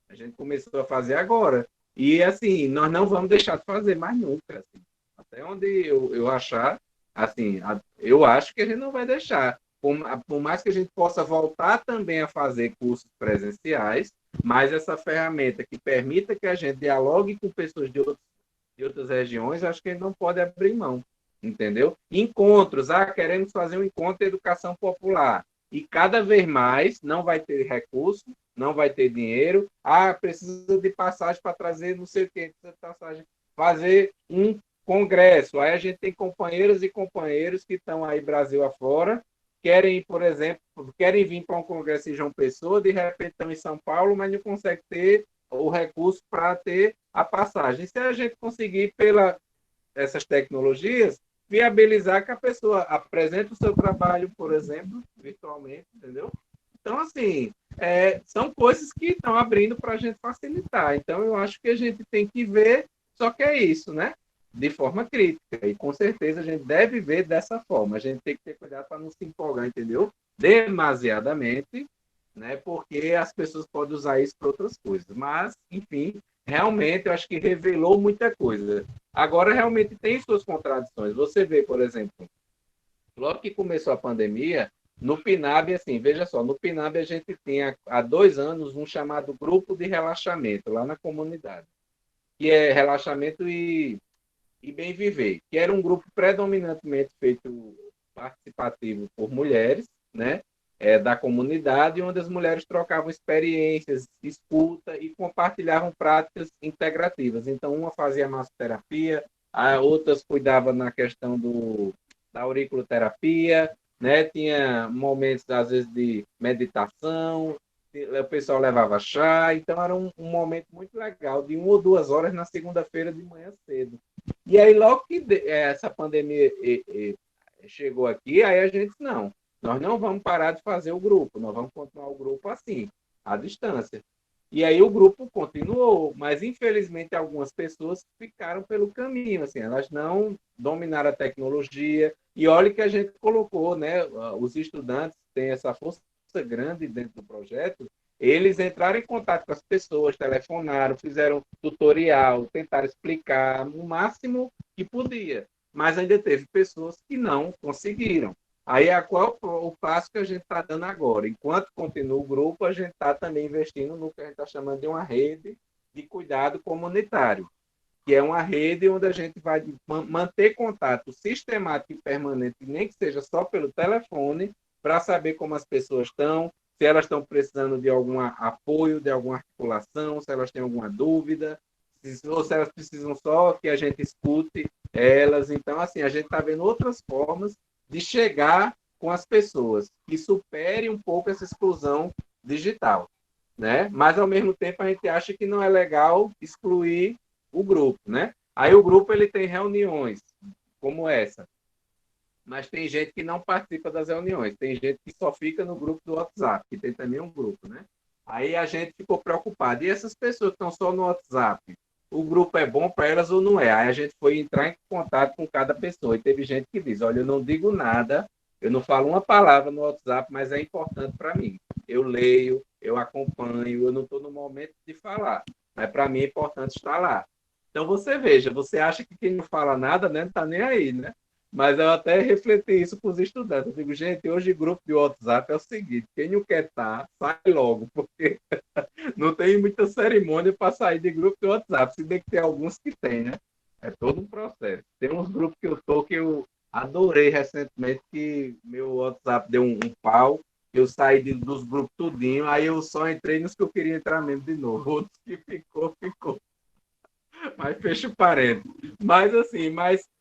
A gente começou a fazer agora. E, assim, nós não vamos deixar de fazer mais nunca. Assim. Até onde eu achar, assim, eu acho que a gente não vai deixar. Por mais que a gente possa voltar também a fazer cursos presenciais, mas essa ferramenta que permita que a gente dialogue com pessoas de outras regiões, acho que a gente não pode abrir mão, entendeu? Encontros, queremos fazer um encontro de educação popular, e cada vez mais não vai ter recurso, não vai ter dinheiro, precisa de passagem para trazer não sei o que, precisa de passagem, fazer um congresso, aí a gente tem companheiros e companheiros que estão aí Brasil afora, querem, por exemplo, querem vir para um congresso em João Pessoa, de repente estão em São Paulo, mas não conseguem ter o recurso para ter a passagem. Se a gente conseguir, pela essas tecnologias, viabilizar que a pessoa apresente o seu trabalho, por exemplo, virtualmente, entendeu? Então, assim, são coisas que estão abrindo para a gente facilitar. Então, eu acho que a gente tem que ver, só que é isso, né? De forma crítica. E, com certeza, a gente deve ver dessa forma. A gente tem que ter cuidado para não se empolgar, entendeu? Demasiadamente, né? Porque as pessoas podem usar isso para outras coisas. Mas, enfim, realmente, eu acho que revelou muita coisa. Agora, realmente, tem suas contradições. Você vê, por exemplo, logo que começou a pandemia, no PNAB, assim, veja só, no PNAB a gente tinha, há 2 anos, um chamado grupo de relaxamento, lá na comunidade, que é relaxamento e bem viver, que era um grupo predominantemente feito participativo por mulheres, né, da comunidade, onde as mulheres trocavam experiências, escuta e compartilhavam práticas integrativas. Então, uma fazia massoterapia, outras cuidavam na questão da auriculoterapia, né? Tinha momentos, às vezes, de meditação, o pessoal levava chá, então era um momento muito legal, de 1 ou 2 horas na segunda-feira de manhã cedo. E aí, logo que essa pandemia chegou aqui, aí a gente disse, não, nós não vamos parar de fazer o grupo, nós vamos continuar o grupo assim, à distância. E aí o grupo continuou, mas infelizmente algumas pessoas ficaram pelo caminho, assim, elas não dominaram a tecnologia. E olha que a gente colocou, né? Os estudantes têm essa força grande dentro do projeto, eles entraram em contato com as pessoas, telefonaram, fizeram tutorial, tentaram explicar o máximo que podia, mas ainda teve pessoas que não conseguiram. Aí, qual é o passo que a gente está dando agora? Enquanto continua o grupo, a gente está também investindo no que a gente está chamando de uma rede de cuidado comunitário, que é uma rede onde a gente vai manter contato sistemático e permanente, nem que seja só pelo telefone, para saber como as pessoas estão, se elas estão precisando de algum apoio, de alguma articulação, se elas têm alguma dúvida, ou se elas precisam só que a gente escute elas. Então, assim, a gente está vendo outras formas de chegar com as pessoas, que supere um pouco essa exclusão digital, né? Mas, ao mesmo tempo, a gente acha que não é legal excluir o grupo, né? Aí o grupo ele tem reuniões como essa, mas tem gente que não participa das reuniões, tem gente que só fica no grupo do WhatsApp, que tem também um grupo, né? Aí a gente ficou preocupado. E essas pessoas que estão só no WhatsApp, o grupo é bom para elas ou não é? Aí a gente foi entrar em contato com cada pessoa. E teve gente que diz, olha, eu não digo nada, eu não falo uma palavra no WhatsApp, mas é importante para mim. Eu leio, eu acompanho, eu não estou no momento de falar, mas para mim é importante estar lá. Então você veja, você acha que quem não fala nada, né, não está nem aí, né? Mas eu até refleti isso com os estudantes. Eu digo, gente, hoje grupo de WhatsApp é o seguinte, quem não quer estar, sai logo, porque não tem muita cerimônia para sair de grupo de WhatsApp. Se bem que tem alguns que tem, né? É todo um processo. Tem uns grupos que eu tô que eu adorei recentemente, que meu WhatsApp deu um pau, eu saí dos grupos tudinho, aí eu só entrei nos que eu queria entrar mesmo de novo. Outros que ficou. Mas fecha o parênteses. Mas assim,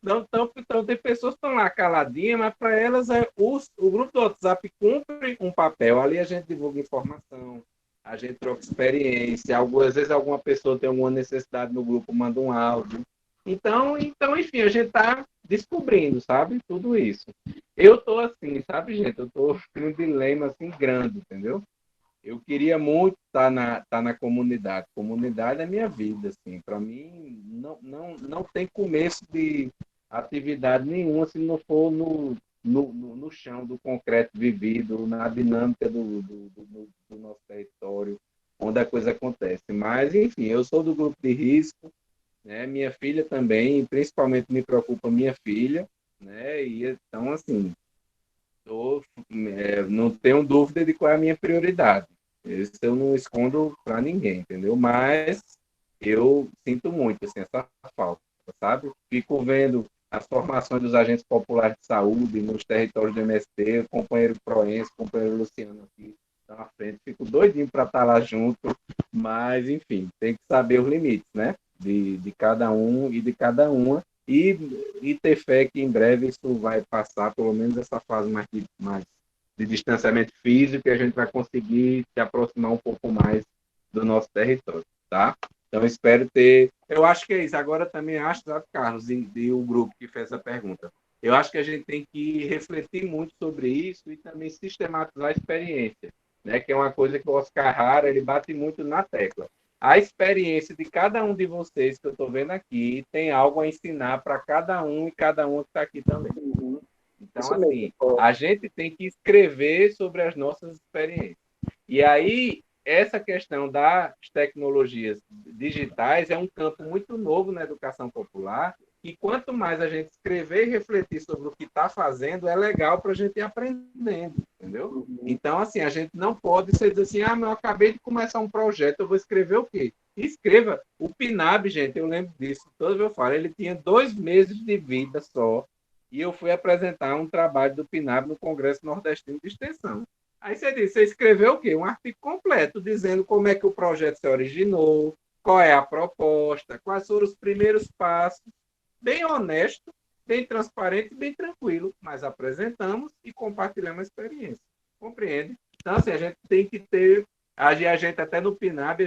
então tem pessoas que estão lá caladinhas, mas para elas o grupo do WhatsApp cumpre um papel. Ali a gente divulga informação, a gente troca experiência, às vezes alguma pessoa tem alguma necessidade no grupo, manda um áudio. Então enfim, a gente está descobrindo, sabe? Tudo isso. Eu estou assim, sabe, gente? Eu estou num dilema assim grande, entendeu? Eu queria muito estar na comunidade. Comunidade é minha vida, assim. Para mim, não tem começo de atividade nenhuma se não for no chão do concreto vivido, na dinâmica do nosso território, onde a coisa acontece. Mas, enfim, eu sou do grupo de risco, né? Minha filha também, principalmente me preocupa minha filha, né? E então, assim, não tenho dúvida de qual é a minha prioridade. Isso eu não escondo para ninguém, entendeu? Mas eu sinto muito assim, essa falta, sabe? Fico vendo as formações dos agentes populares de saúde nos territórios do MST, o companheiro Proenço, o companheiro Luciano aqui tá na frente, fico doidinho para estar lá junto, mas, enfim, tem que saber os limites, né? De cada um e de cada uma, e ter fé que em breve isso vai passar, pelo menos essa fase mais de distanciamento físico, e a gente vai conseguir se aproximar um pouco mais do nosso território, tá? Então, espero ter... Eu acho que é isso. Agora, também acho, sabe, Carlos, e o grupo que fez essa pergunta, eu acho que a gente tem que refletir muito sobre isso e também sistematizar a experiência, né? Que é uma coisa que o Oscar Hara, ele bate muito na tecla. A experiência de cada um de vocês que eu estou vendo aqui tem algo a ensinar para cada um e cada uma que está aqui também. Então, Isso assim, mesmo. a gente tem que escrever sobre as nossas experiências. E aí, essa questão das tecnologias digitais é um campo muito novo na educação popular, e quanto mais a gente escrever e refletir sobre o que está fazendo, é legal para a gente ir aprendendo, entendeu? Então, assim, a gente não pode ser dizer assim, mas eu acabei de começar um projeto, eu vou escrever o quê? Escreva. O PNAB, gente, eu lembro disso, toda vez eu falo, ele tinha 2 meses de vida só, e eu fui apresentar um trabalho do PNAB no Congresso Nordestino de Extensão. Aí você disse, você escreveu o quê? Um artigo completo, dizendo como é que o projeto se originou, qual é a proposta, quais foram os primeiros passos, bem honesto, bem transparente, bem tranquilo, mas apresentamos e compartilhamos a experiência. Compreende? Então, assim, a gente tem que ter, a gente até no PNAB,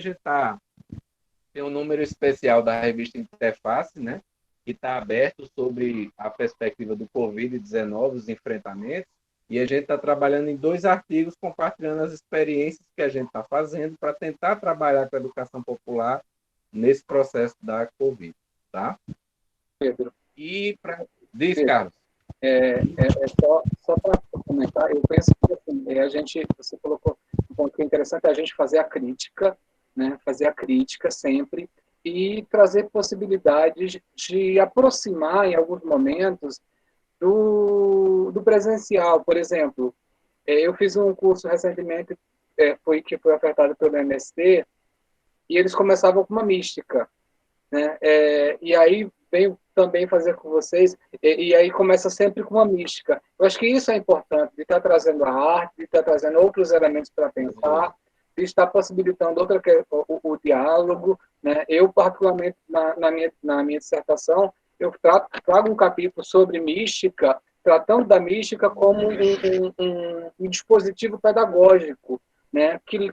tem um número especial da revista Interface, né? Que está aberto sobre a perspectiva do Covid-19, os enfrentamentos, e a gente está trabalhando em 2 artigos, compartilhando as experiências que a gente está fazendo para tentar trabalhar com a educação popular nesse processo da Covid, tá? Pedro. E diz, Carlos. Só para comentar, eu penso que assim, você colocou um ponto que é interessante, a gente fazer a crítica, né? Fazer a crítica sempre, e trazer possibilidades de aproximar, em alguns momentos, do presencial. Por exemplo, eu fiz um curso recentemente, que foi ofertado pelo MST, e eles começavam com uma mística, né? E aí venho também fazer com vocês, e aí começa sempre com uma mística. Eu acho que isso é importante, de estar trazendo a arte, de estar trazendo outros elementos para pensar, de estar possibilitando o diálogo, né? Eu, particularmente, na minha dissertação, eu trago um capítulo sobre mística, tratando da mística como um dispositivo pedagógico, né? Que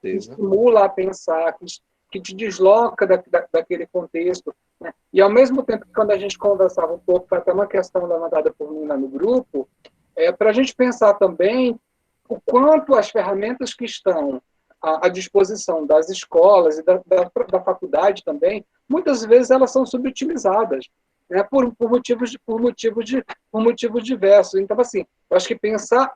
estimula a pensar, que te desloca daquele contexto, né? E, ao mesmo tempo, quando a gente conversava um pouco, foi até uma questão levantada por mim lá no grupo, para a gente pensar também o quanto as ferramentas que estão à disposição das escolas e da faculdade também, muitas vezes elas são subutilizadas, né, por motivos diversos. Então, assim, eu acho que pensar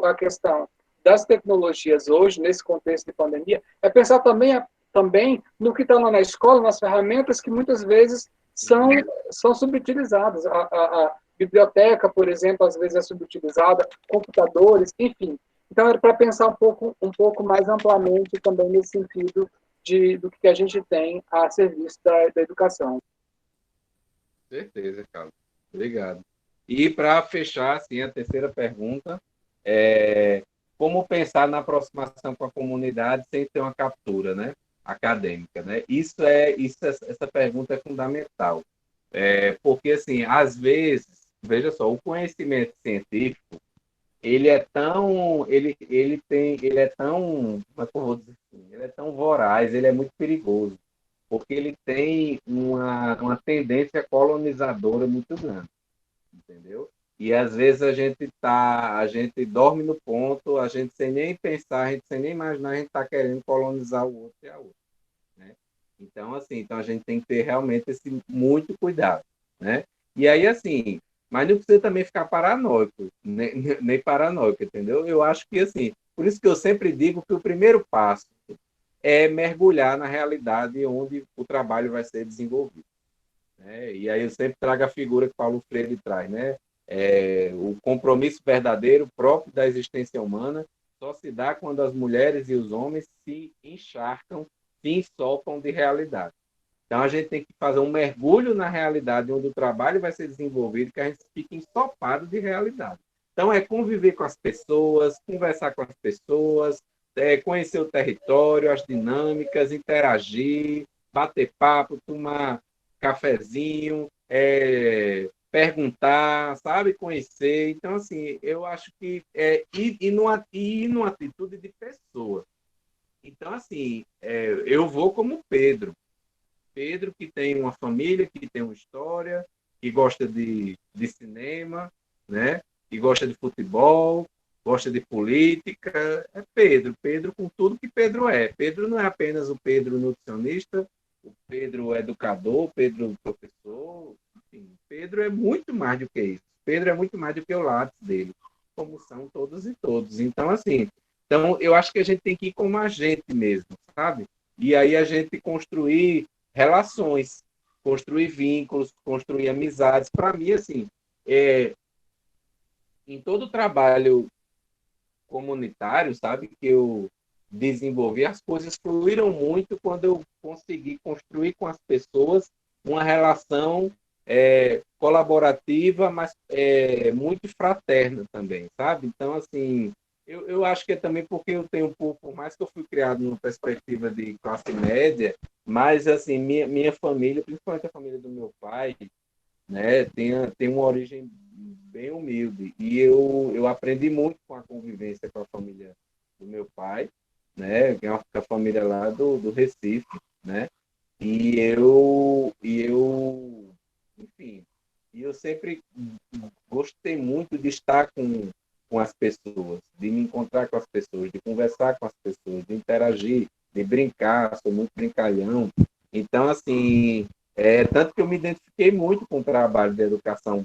a questão das tecnologias hoje, nesse contexto de pandemia, é pensar também no que está lá na escola, nas ferramentas que muitas vezes são subutilizadas. A biblioteca, por exemplo, às vezes é subutilizada, computadores, enfim. Então, era para pensar um pouco mais amplamente também nesse sentido do que a gente tem a serviço da educação. Certeza, Carlos. Obrigado. E para fechar, assim, a terceira pergunta como pensar na aproximação com a comunidade sem ter uma captura, né, acadêmica, né? Essa pergunta é fundamental, porque assim, às vezes, veja só, o conhecimento científico ele é tão, ele é tão, como é que eu vou dizer assim? Ele é tão voraz, ele é muito perigoso, porque ele tem uma tendência colonizadora muito grande, entendeu? E às vezes a gente dorme no ponto, a gente sem nem pensar, a gente sem nem imaginar, a gente está querendo colonizar o outro e a outra, né? Então, assim, a gente tem que ter realmente esse muito cuidado, né? E aí, assim, mas não precisa também ficar paranoico, nem paranoico, entendeu? Eu acho que, assim, por isso que eu sempre digo que o primeiro passo é mergulhar na realidade onde o trabalho vai ser desenvolvido, né? E aí eu sempre trago a figura que Paulo Freire traz, né? O compromisso verdadeiro próprio da existência humana só se dá quando as mulheres e os homens se encharcam, se ensopam de realidade. Então, a gente tem que fazer um mergulho na realidade onde o trabalho vai ser desenvolvido, que a gente fique ensopado de realidade. Então, é conviver com as pessoas, conversar com as pessoas, conhecer o território, as dinâmicas, interagir, bater papo, tomar cafezinho, perguntar, sabe? Conhecer. Então, assim, eu acho que ir numa atitude de pessoa. Então, assim, eu vou como Pedro. Pedro, que tem uma família, que tem uma história, que gosta de cinema, né? Que gosta de futebol, gosta de política. É Pedro. Pedro com tudo que Pedro é. Pedro não é apenas o Pedro nutricionista, o Pedro educador, o Pedro professor. Enfim, Pedro é muito mais do que isso. Pedro é muito mais do que o lápis dele, como são todos e todos. Então, assim, eu acho que a gente tem que ir como a gente mesmo, sabe? E aí a gente construir relações, construir vínculos, construir amizades. Para mim, assim, em todo trabalho comunitário, sabe, que eu desenvolvi, as coisas fluíram muito quando eu consegui construir com as pessoas uma relação colaborativa, mas muito fraterna também, sabe? Então, assim, eu acho que é também porque eu tenho um pouco, por mais que eu fui criado numa perspectiva de classe média, mas, assim, minha família, principalmente a família do meu pai, né, tem uma origem bem humilde. E eu aprendi muito com a convivência com a família do meu pai, né, que é uma família lá do Recife, né? Enfim, eu sempre gostei muito de estar com as pessoas, de me encontrar com as pessoas, de conversar com as pessoas, de interagir, de brincar, sou muito brincalhão. Então, assim, tanto que eu me identifiquei muito com o trabalho de educação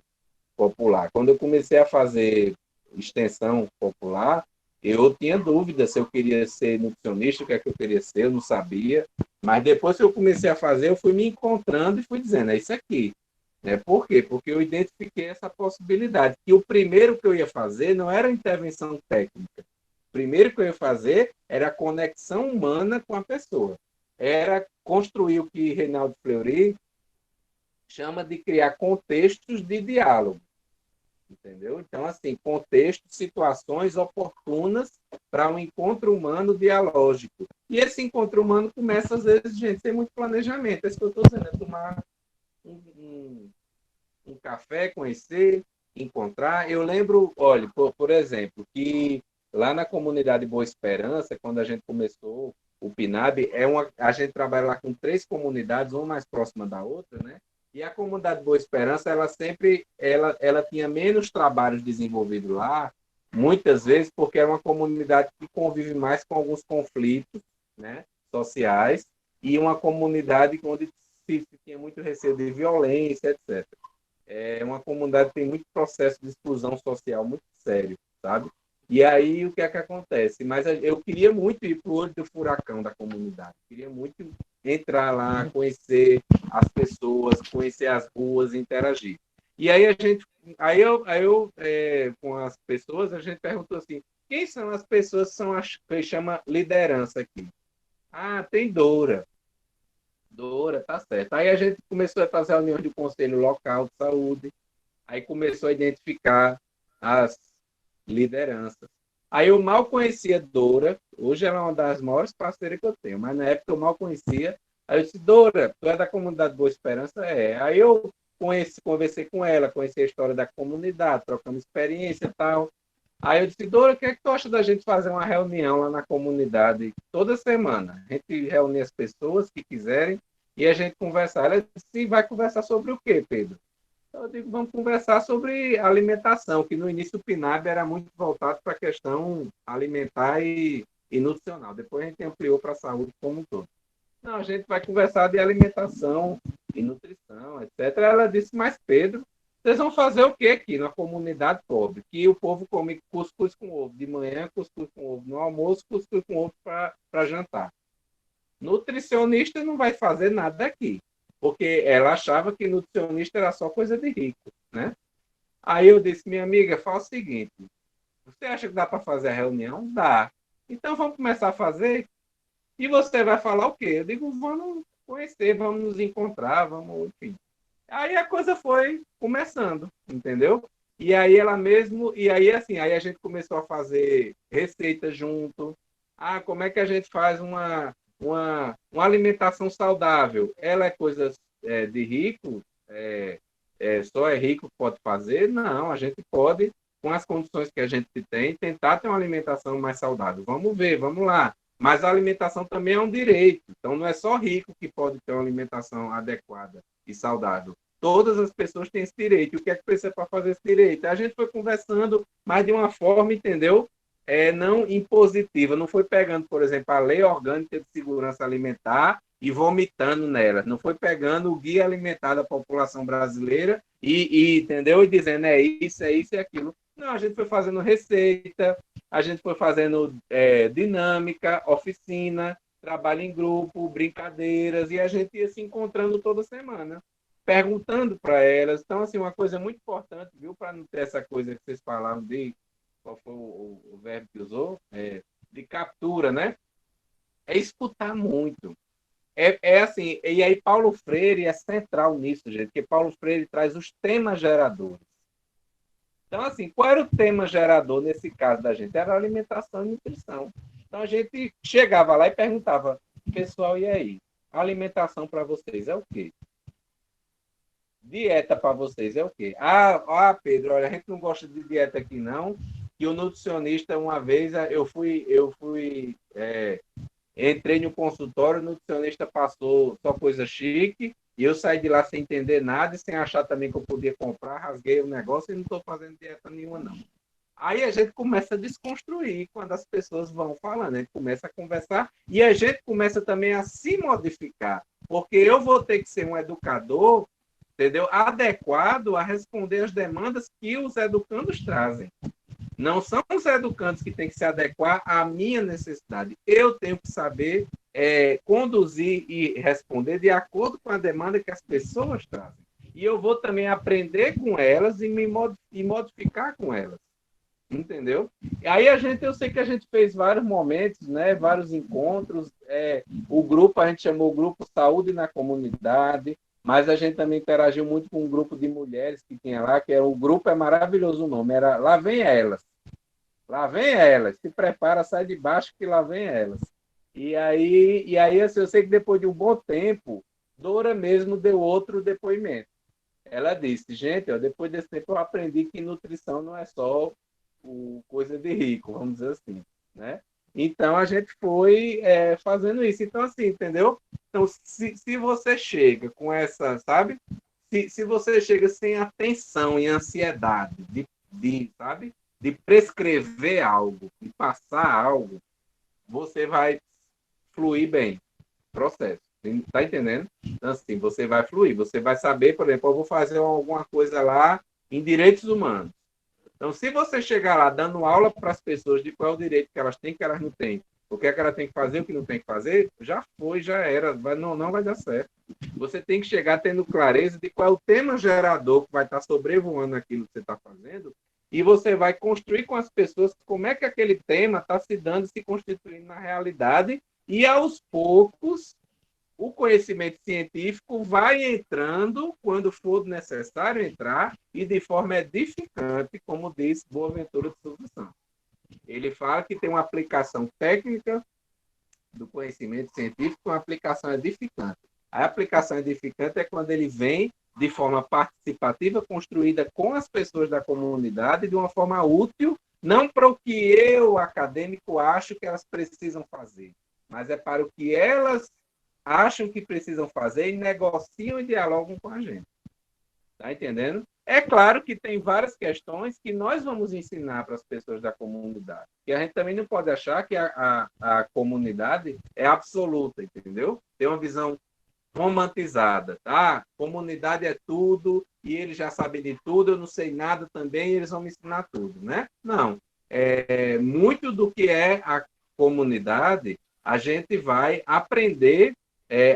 popular. Quando eu comecei a fazer extensão popular, eu tinha dúvida se eu queria ser nutricionista, o que é que eu queria ser, eu não sabia. Mas depois que eu comecei a fazer, eu fui me encontrando e fui dizendo, é isso aqui. Né? Por quê? Porque eu identifiquei essa possibilidade. Que o primeiro que eu ia fazer não era intervenção técnica. O primeiro que eu ia fazer era a conexão humana com a pessoa. Era construir o que Reinaldo Fleury chama de criar contextos de diálogo. Entendeu? Então, assim, contextos, situações oportunas para um encontro humano dialógico. E esse encontro humano começa, às vezes, gente, sem muito planejamento. É isso que eu estou dizendo, é tomar um café, conhecer, encontrar. Eu lembro, olha, por exemplo, que lá na comunidade Boa Esperança, quando a gente começou o PNAB, a gente trabalha lá com 3 comunidades, uma mais próxima da outra, né? E a comunidade Boa Esperança, ela tinha menos trabalhos desenvolvidos lá, muitas vezes porque é uma comunidade que convive mais com alguns conflitos, né, sociais, e uma comunidade onde se tinha muito receio de violência, etc. É uma comunidade que tem muito processo de exclusão social muito sério, sabe? E aí, o que é que acontece? Mas eu queria muito ir para o olho do furacão da comunidade. Queria muito entrar lá, conhecer as pessoas, conhecer as ruas, interagir. E aí com as pessoas, a gente perguntou assim, quem são as pessoas que são as que chama liderança aqui? Ah, tem Dora. Dora, tá certo. Aí a gente começou a fazer reuniões do Conselho Local de Saúde, aí começou a identificar as lideranças. Aí eu mal conhecia Dora, hoje ela é uma das maiores parceiras que eu tenho, mas na época eu mal conhecia. Aí eu disse, Dora, tu é da comunidade Boa Esperança? É. Aí eu conversei com ela, conheci a história da comunidade, trocando experiência e tal. Aí eu disse, Dora, o que é que tu acha da gente fazer uma reunião lá na comunidade toda semana? A gente reúne as pessoas que quiserem e a gente conversar. Ela disse, vai conversar sobre o quê, Pedro? Eu digo, vamos conversar sobre alimentação, que no início o PNAB era muito voltado para a questão alimentar e nutricional. Depois a gente ampliou para a saúde como um todo. Não, a gente vai conversar de alimentação e nutrição, etc. Ela disse, mas Pedro, vocês vão fazer o quê aqui na comunidade pobre? Que o povo come cuscuz com ovo de manhã, cuscuz com ovo no almoço, cuscuz com ovo para jantar. Nutricionista não vai fazer nada aqui, porque ela achava que nutricionista era só coisa de rico, né? Aí eu disse, minha amiga, faz o seguinte, você acha que dá para fazer a reunião? Dá. Então vamos começar a fazer e você vai falar o quê? Eu digo, vamos conhecer, vamos nos encontrar, vamos, enfim. Aí a coisa foi começando, entendeu? E aí ela mesmo, e aí assim, aí a gente começou a fazer receita junto. Ah, como é que a gente faz uma alimentação saudável? Ela é coisa de rico? Só é rico que pode fazer? Não, a gente pode, com as condições que a gente tem, tentar ter uma alimentação mais saudável. Vamos ver, vamos lá. Mas a alimentação também é um direito. Então, não é só rico que pode ter uma alimentação adequada e saudável. Todas as pessoas têm esse direito. O que é que precisa para fazer esse direito? A gente foi conversando, mas de uma forma, entendeu? Não impositiva. Não foi pegando, por exemplo, a Lei Orgânica de Segurança Alimentar e vomitando nela. Não foi pegando o Guia Alimentar da População Brasileira entendeu? E dizendo isso e aquilo. Não, a gente foi fazendo receita, a gente foi fazendo dinâmica, oficina, trabalho em grupo, brincadeiras, e a gente ia se encontrando toda semana, perguntando para elas. Então, assim, uma coisa muito importante, viu, para não ter essa coisa que vocês falaram de, qual foi o verbo que usou? De captura, né? É escutar muito. Assim, e aí Paulo Freire é central nisso, gente, porque Paulo Freire traz os temas geradores. Então, assim, qual era o tema gerador nesse caso da gente? Era alimentação e nutrição. Então, a gente chegava lá e perguntava, pessoal, e aí? Alimentação para vocês é o quê? Dieta para vocês é o quê? Pedro, olha, a gente não gosta de dieta aqui, não. Que o nutricionista, uma vez, entrei no consultório, o nutricionista passou só coisa chique, e eu saí de lá sem entender nada e sem achar também que eu podia comprar, rasguei o negócio e não estou fazendo dieta nenhuma, não. Aí a gente começa a desconstruir quando as pessoas vão falando, a gente começa a conversar e a gente começa também a se modificar, porque eu vou ter que ser um educador, entendeu? Adequado a responder as demandas que os educandos trazem. Não são os educandos que têm que se adequar à minha necessidade. Eu tenho que saber conduzir e responder de acordo com a demanda que as pessoas trazem. E eu vou também aprender com elas e modificar com elas. Entendeu? E aí eu sei que a gente fez vários momentos, né, vários encontros. O grupo, a gente chamou o grupo Saúde na Comunidade, mas a gente também interagiu muito com um grupo de mulheres que tinha lá, que era o grupo, é maravilhoso o nome, era Lá Vem Elas. Lá vem elas, se prepara, sai de baixo que lá vem elas. E aí assim, eu sei que depois de um bom tempo, Dora mesmo deu outro depoimento. Ela disse, gente, depois desse tempo eu aprendi que nutrição não é só coisa de rico, vamos dizer assim, né? Então a gente foi fazendo isso. Então assim, entendeu? Então se você chega com essa, sabe? Se você chega sem atenção e ansiedade sabe? De prescrever algo, de passar algo, você vai fluir bem o processo. Tá entendendo? Então, assim, você vai fluir, você vai saber, por exemplo, eu vou fazer alguma coisa lá em direitos humanos. Então, se você chegar lá dando aula para as pessoas de qual é o direito que elas têm, que elas não têm, o que é que ela tem que fazer, o que não tem que fazer, já foi, já era, não vai dar certo. Você tem que chegar tendo clareza de qual é o tema gerador que vai estar sobrevoando aquilo que você está fazendo, e você vai construir com as pessoas como é que aquele tema está se dando, se constituindo na realidade, e aos poucos o conhecimento científico vai entrando quando for necessário entrar e de forma edificante, como diz Boaventura de Souza Santos. Ele fala que tem uma aplicação técnica do conhecimento científico, uma aplicação edificante. A aplicação edificante é quando ele vem de forma participativa, construída com as pessoas da comunidade, de uma forma útil, não para o que eu, acadêmico, acho que elas precisam fazer, mas é para o que elas acham que precisam fazer e negociam e dialogam com a gente. Tá entendendo? É claro que tem várias questões que nós vamos ensinar para as pessoas da comunidade. E a gente também não pode achar que a comunidade é absoluta, entendeu? Tem uma visão romantizada, tá? Comunidade é tudo e eles já sabem de tudo, eu não sei nada também e eles vão me ensinar tudo, né? Não. Muito do que é a comunidade a gente vai aprender,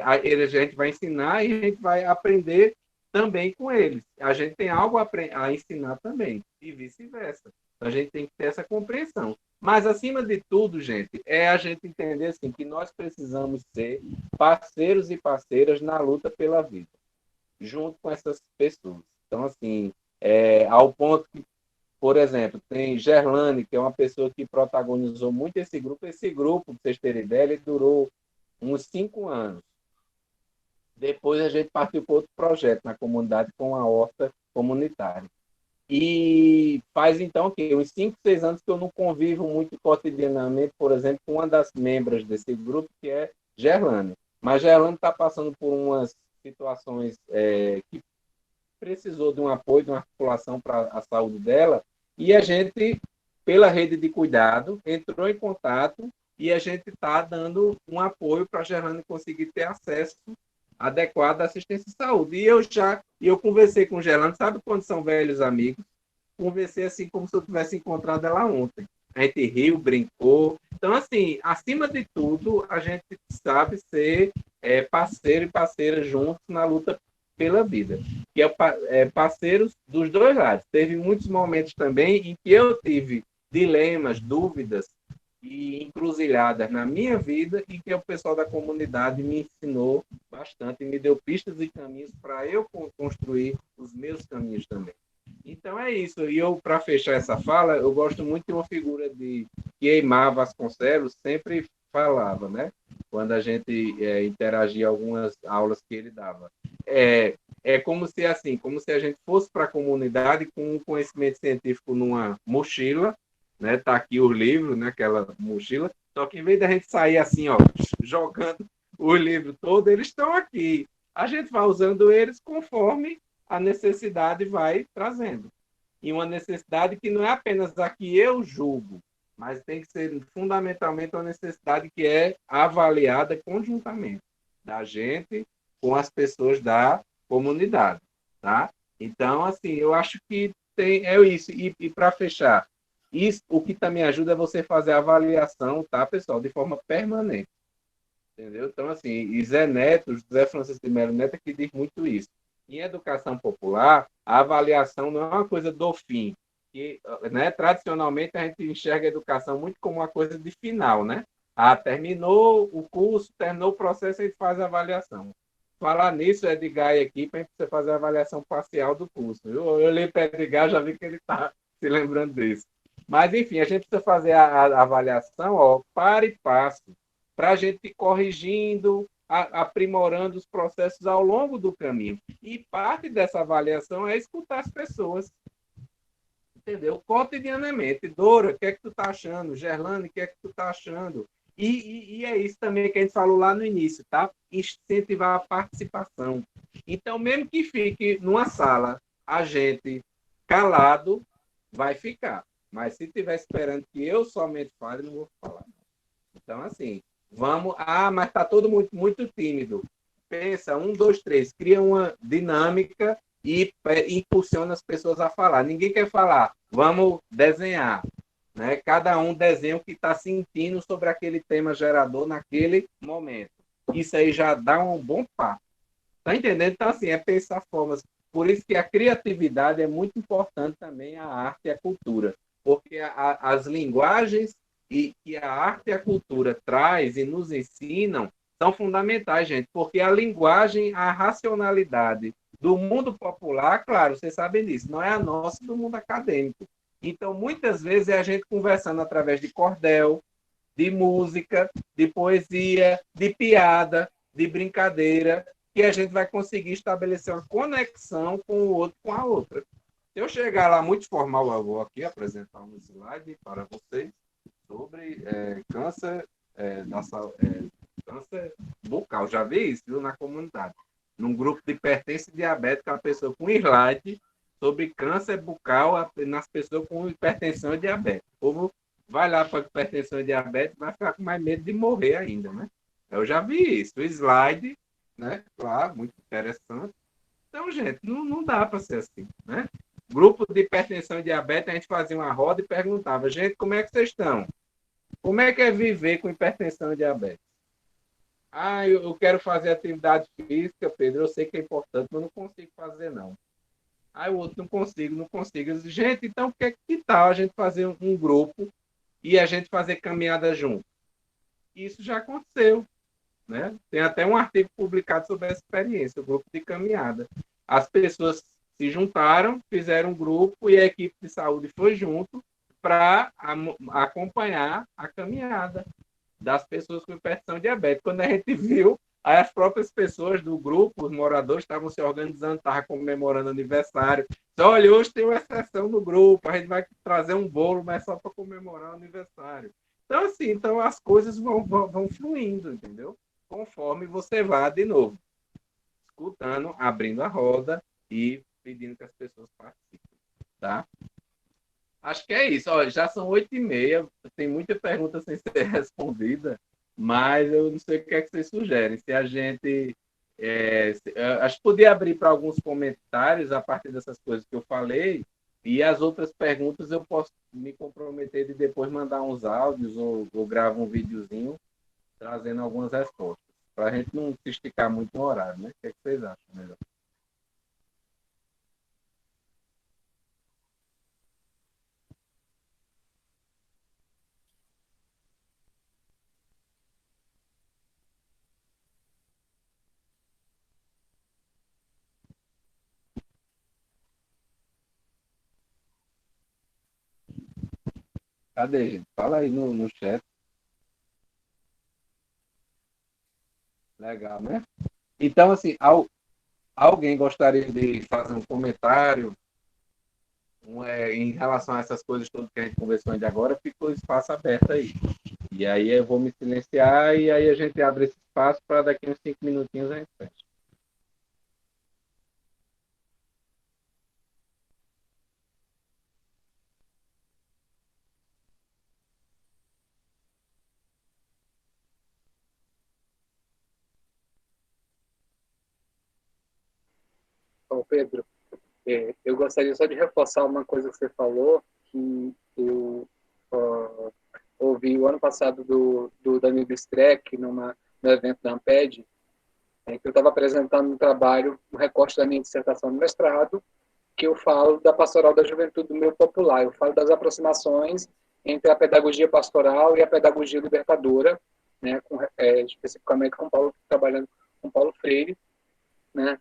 a gente vai ensinar e a gente vai aprender também com eles. A gente tem algo a ensinar também, e vice-versa. Então, a gente tem que ter essa compreensão. Mas, acima de tudo, gente, é a gente entender assim, que nós precisamos ser parceiros e parceiras na luta pela vida, junto com essas pessoas. Então, assim, ao ponto que, por exemplo, tem Gerlane, que é uma pessoa que protagonizou muito esse grupo. Esse grupo, para vocês terem ideia, ele durou uns 5 anos. Depois a gente partiu para outro projeto na comunidade com a horta comunitária. E faz, então, uns 5, 6 anos que eu não convivo muito cotidianamente, por exemplo, com uma das membros desse grupo, que é Gerlane. Mas Gerlane está passando por umas situações que precisou de um apoio, de uma articulação para a saúde dela, e a gente, pela rede de cuidado, entrou em contato e a gente está dando um apoio para a Gerlane conseguir ter acesso adequado à assistência de saúde. E eu conversei com Gerlane, sabe quando são velhos amigos? Conversei assim como se eu tivesse encontrado ela ontem. A gente riu, brincou. Então, assim, acima de tudo, a gente sabe ser parceiro e parceira juntos na luta pela vida. Que parceiros dos dois lados. Teve muitos momentos também em que eu tive dilemas, dúvidas e encruzilhadas na minha vida e que o pessoal da comunidade me ensinou bastante, me deu pistas e caminhos para eu construir os meus caminhos também. Então é isso. E eu, para fechar essa fala, eu gosto muito de uma figura que Eymar Vasconcelos sempre falava, né? Quando a gente interagia algumas aulas que ele dava. É como se a gente fosse para a comunidade com um conhecimento científico numa mochila, né? Tá aqui os livros, né? Aquela mochila. Só que em vez da gente sair assim, ó, jogando o livro todo, eles estão aqui. A gente vai usando eles conforme a necessidade vai trazendo. E uma necessidade que não é apenas a que eu julgo, mas tem que ser fundamentalmente uma necessidade que é avaliada conjuntamente da gente com as pessoas da comunidade, tá? Então, assim, eu acho que é isso. E para fechar, isso, o que também ajuda é você fazer a avaliação, tá, pessoal, de forma permanente. Entendeu? Então, assim, e José Francisco de Melo Neto, que diz muito isso. Em educação popular, a avaliação não é uma coisa do fim. Que, né, tradicionalmente, a gente enxerga a educação muito como uma coisa de final, né? Terminou o curso, terminou o processo, a gente faz a avaliação. Falar nisso, Edgar aqui, para a gente precisa fazer a avaliação parcial do curso. Eu olhei para Edgar, já vi que ele está se lembrando disso. Mas, enfim, a gente precisa fazer a avaliação, ó, para e passo, para a gente ir corrigindo, aprimorando os processos ao longo do caminho. E parte dessa avaliação é escutar as pessoas, entendeu? Cotidianamente. Dora, o que é que tu tá achando? Gerlane, o que é que tu tá achando? E é isso também que a gente falou lá no início, tá? Incentivar a participação. Então, mesmo que fique numa sala, a gente calado, vai ficar. Mas se estiver esperando que eu somente fale, não vou falar. Então, assim, vamos... mas está todo mundo muito tímido. Pensa, 1, 2, 3, cria uma dinâmica e impulsiona as pessoas a falar. Ninguém quer falar, vamos desenhar. Né? Cada um desenha o que está sentindo sobre aquele tema gerador naquele momento. Isso aí já dá um bom passo. Tá entendendo? Então, assim, é pensar formas. Por isso que a criatividade é muito importante também, a arte e a cultura. Porque as linguagens que a arte e a cultura traz e nos ensinam são fundamentais, gente. Porque a linguagem, a racionalidade do mundo popular, claro, vocês sabem disso, não é a nossa do mundo acadêmico. Então, muitas vezes é a gente conversando através de cordel, de música, de poesia, de piada, de brincadeira, que a gente vai conseguir estabelecer uma conexão com o outro, com a outra. Se eu chegar lá muito formal, eu vou aqui apresentar um slide para vocês sobre câncer, câncer bucal. Já vi isso, viu, na comunidade. Num grupo de hipertensão diabética, uma pessoa com slide sobre câncer bucal nas pessoas com hipertensão e diabetes. O povo vai lá para hipertensão e diabetes, vai ficar com mais medo de morrer ainda, né? Eu já vi isso, o slide, né? Claro, muito interessante. Então, gente, não dá para ser assim, né? Grupo de hipertensão e diabetes, a gente fazia uma roda e perguntava, gente, como é que vocês estão? Como é que é viver com hipertensão e diabetes? Ah, eu quero fazer atividade física, Pedro, eu sei que é importante, mas não consigo fazer, não. Aí o outro, não consigo, não consigo. Eu disse, gente, então que tal a gente fazer um grupo e a gente fazer caminhada junto? Isso já aconteceu, né? Tem até um artigo publicado sobre essa experiência, o grupo de caminhada. As pessoas se juntaram, fizeram um grupo e a equipe de saúde foi junto para acompanhar a caminhada das pessoas com hipertensão e diabetes. Quando a gente viu, aí as próprias pessoas do grupo, os moradores, estavam se organizando, estavam comemorando aniversário. Então, olha, hoje tem uma exceção no grupo, a gente vai trazer um bolo, mas só para comemorar o aniversário. Então, assim, então as coisas vão fluindo, entendeu? Conforme você vá, de novo, escutando, abrindo a roda e pedindo que as pessoas participem, tá? Acho que é isso. Olha, já são 8h30, tem muita pergunta sem ser respondida, mas eu não sei o que é que vocês sugerem. Se a gente... acho que podia abrir para alguns comentários a partir dessas coisas que eu falei, e as outras perguntas eu posso me comprometer de depois mandar uns áudios ou gravar um videozinho trazendo algumas respostas, para a gente não se esticar muito no horário, né? O que é que vocês acham melhor? Cadê, gente? Fala aí no chat. Legal, né? Então, assim, alguém gostaria de fazer um comentário em relação a essas coisas todas que a gente conversou ainda agora? Ficou o espaço aberto aí. E aí eu vou me silenciar e aí a gente abre esse espaço para daqui uns 5 minutinhos a gente fecha. Bom, Pedro, eu gostaria só de reforçar uma coisa que você falou, que eu ouvi o ano passado do Danilo Streck, no evento da Amped, que eu estava apresentando um trabalho, um recorte da minha dissertação de mestrado, que eu falo da pastoral da juventude do meio popular. Eu falo das aproximações entre a pedagogia pastoral e a pedagogia libertadora, né, especificamente trabalhando com Paulo Freire, né?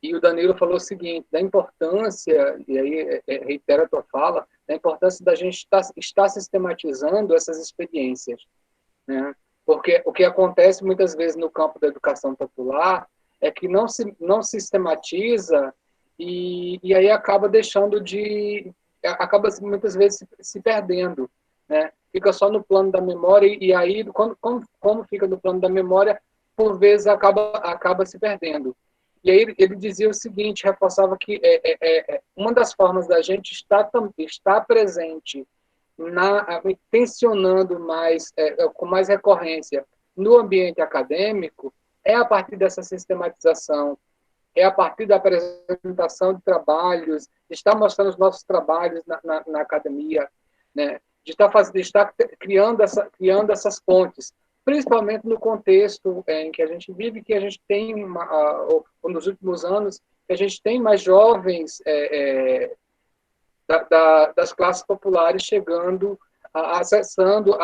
E o Danilo falou o seguinte, da importância, e aí reitero a tua fala, da importância da gente estar sistematizando essas experiências, né? Porque o que acontece muitas vezes no campo da educação popular é que não sistematiza e aí acaba acaba muitas vezes se perdendo, né? Fica só no plano da memória e aí, como fica no plano da memória, por vezes acaba se perdendo. E aí ele dizia o seguinte, reforçava que uma das formas da gente estar presente, tensionando mais, com mais recorrência no ambiente acadêmico, é a partir dessa sistematização, é a partir da apresentação de trabalhos, de estar mostrando os nossos trabalhos na academia, né? de estar criando essas pontes, principalmente no contexto em que a gente vive, que a gente tem, nos últimos anos, que a gente tem mais jovens das classes populares chegando, acessando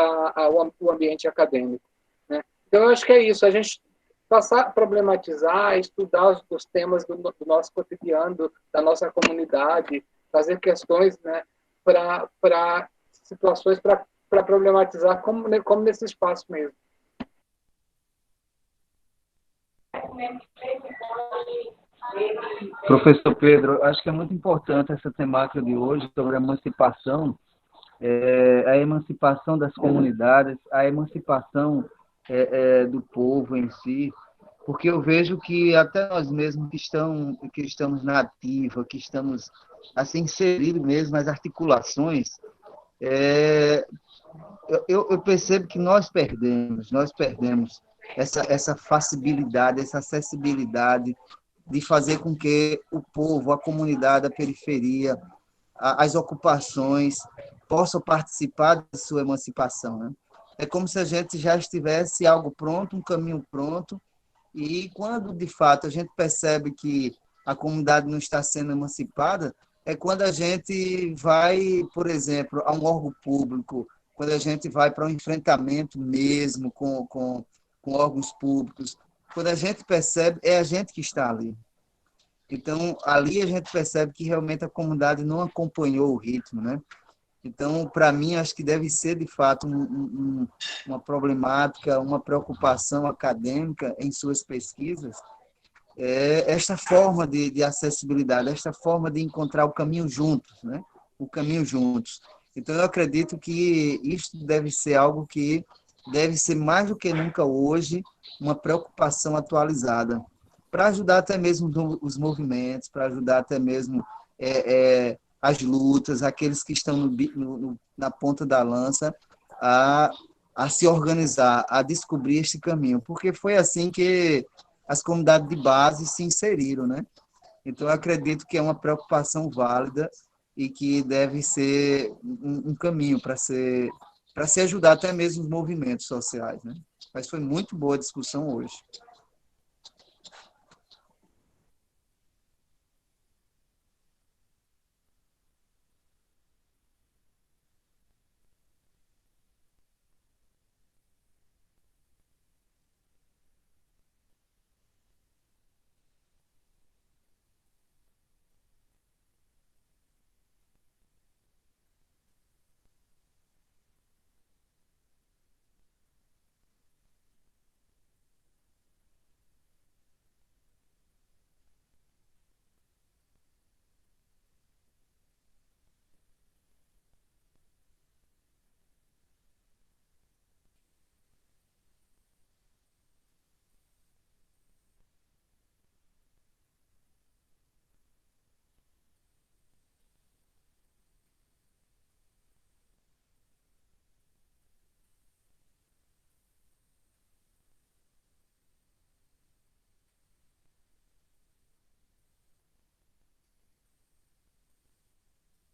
o ambiente acadêmico, né? Então, eu acho que é isso, a gente passar a problematizar, estudar os temas do nosso cotidiano, da nossa comunidade, fazer questões, né, para situações, para problematizar, como nesse espaço mesmo. Professor Pedro, acho que é muito importante essa temática de hoje sobre a emancipação, a emancipação das comunidades, a emancipação do povo em si, porque eu vejo que até nós mesmos que estamos na ativa, que estamos assim, inseridos mesmo nas articulações, eu percebo que nós perdemos essa facilidade, essa acessibilidade de fazer com que o povo, a comunidade, a periferia, as ocupações possam participar de sua emancipação, né? é como se a gente já estivesse algo pronto, um caminho pronto, e quando, de fato, a gente percebe que a comunidade não está sendo emancipada, é quando a gente vai, por exemplo, a um órgão público, quando a gente vai para um enfrentamento mesmo com órgãos públicos, quando a gente percebe, é a gente que está ali. Então, ali a gente percebe que realmente a comunidade não acompanhou o ritmo, né? Então, para mim, acho que deve ser, de fato, uma problemática, uma preocupação acadêmica em suas pesquisas, esta forma de acessibilidade, esta forma de encontrar o caminho juntos, né? O caminho juntos. Então, eu acredito que isto deve ser algo que deve ser mais do que nunca hoje uma preocupação atualizada, para ajudar até mesmo os movimentos, para ajudar até mesmo as lutas, aqueles que estão na ponta da lança, a se organizar, a descobrir este caminho, porque foi assim que as comunidades de base se inseriram, né? Então, eu acredito que é uma preocupação válida e que deve ser um caminho para se ajudar até mesmo os movimentos sociais, né? Mas foi muito boa a discussão hoje.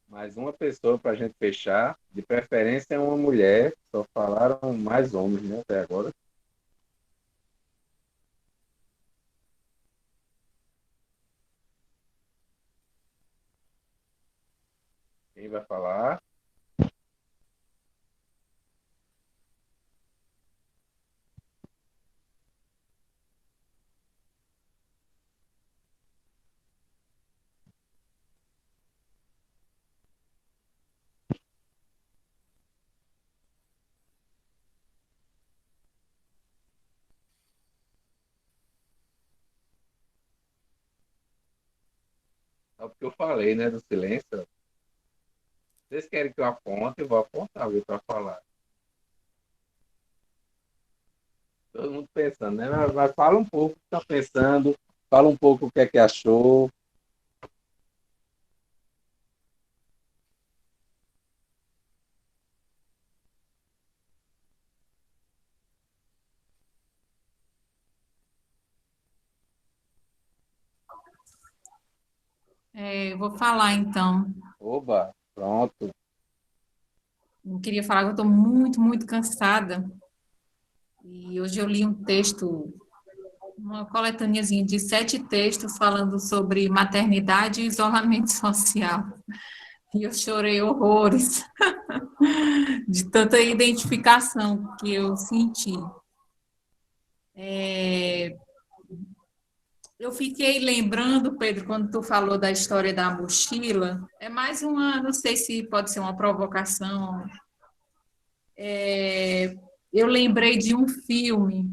Mais uma pessoa para a gente fechar, de preferência é uma mulher, só falaram mais homens, né, até agora. Quem vai falar? Só porque eu falei, né, do silêncio. Vocês querem que eu aponte? Eu vou apontar alguém para falar. Todo mundo pensando, né? Mas fala um pouco o que está pensando, fala um pouco o que achou. Eu vou falar, então. Oba, pronto. Eu queria falar que eu estou muito, muito cansada. E hoje eu li um texto, uma coletâneazinha de 7 textos falando sobre maternidade e isolamento social. E eu chorei horrores de tanta identificação que eu senti. Eu fiquei lembrando, Pedro, quando tu falou da história da mochila, é mais uma, não sei se pode ser uma provocação. Eu lembrei de um filme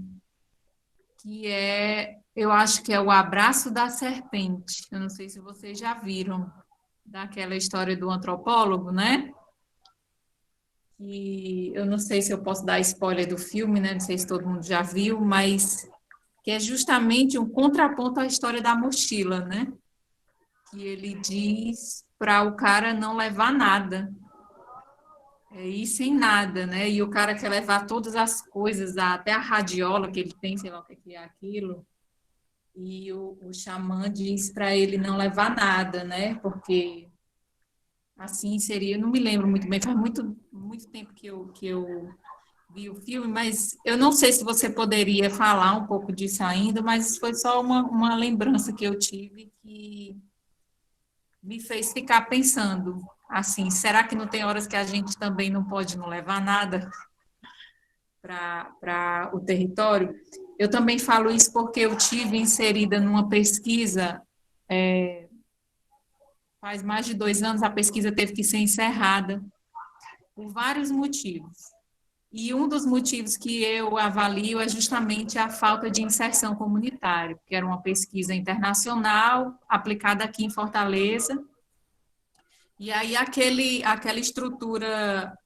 que eu acho que é O Abraço da Serpente. Eu não sei se vocês já viram, daquela história do antropólogo, né? E eu não sei se eu posso dar spoiler do filme, né? Não sei se todo mundo já viu, mas que é justamente um contraponto à história da mochila, né? Que ele diz para o cara não levar nada, ir sem nada, né? E o cara quer levar todas as coisas, até a radiola que ele tem, sei lá o que é aquilo, e o xamã diz para ele não levar nada, né? Porque assim seria, não me lembro muito bem, faz muito, muito tempo que eu vi o filme, mas eu não sei se você poderia falar um pouco disso ainda, mas foi só uma lembrança que eu tive que me fez ficar pensando, assim, será que não tem horas que a gente também não pode não levar nada para o território? Eu também falo isso porque eu tive inserida numa pesquisa, faz mais de 2 anos, a pesquisa teve que ser encerrada por vários motivos. E um dos motivos que eu avalio é justamente a falta de inserção comunitária, que era uma pesquisa internacional aplicada aqui em Fortaleza. E aí aquela estrutura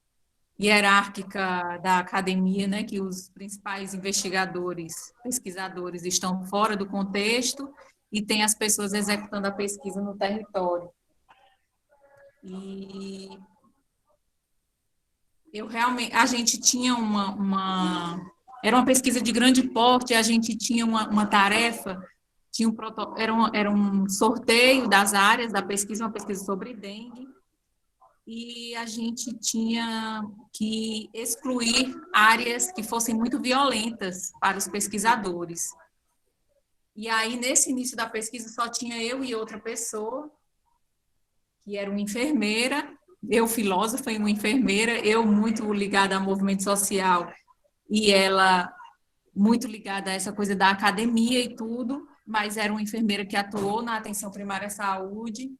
hierárquica da academia, né, que os principais investigadores, pesquisadores estão fora do contexto e tem as pessoas executando a pesquisa no território. E a gente tinha era uma pesquisa de grande porte, a gente tinha uma tarefa, era um sorteio das áreas da pesquisa, uma pesquisa sobre dengue, e a gente tinha que excluir áreas que fossem muito violentas para os pesquisadores. E aí, nesse início da pesquisa, só tinha eu e outra pessoa, que era uma enfermeira, eu filósofa e uma enfermeira, eu muito ligada ao movimento social e ela muito ligada a essa coisa da academia e tudo, mas era uma enfermeira que atuou na atenção primária à saúde,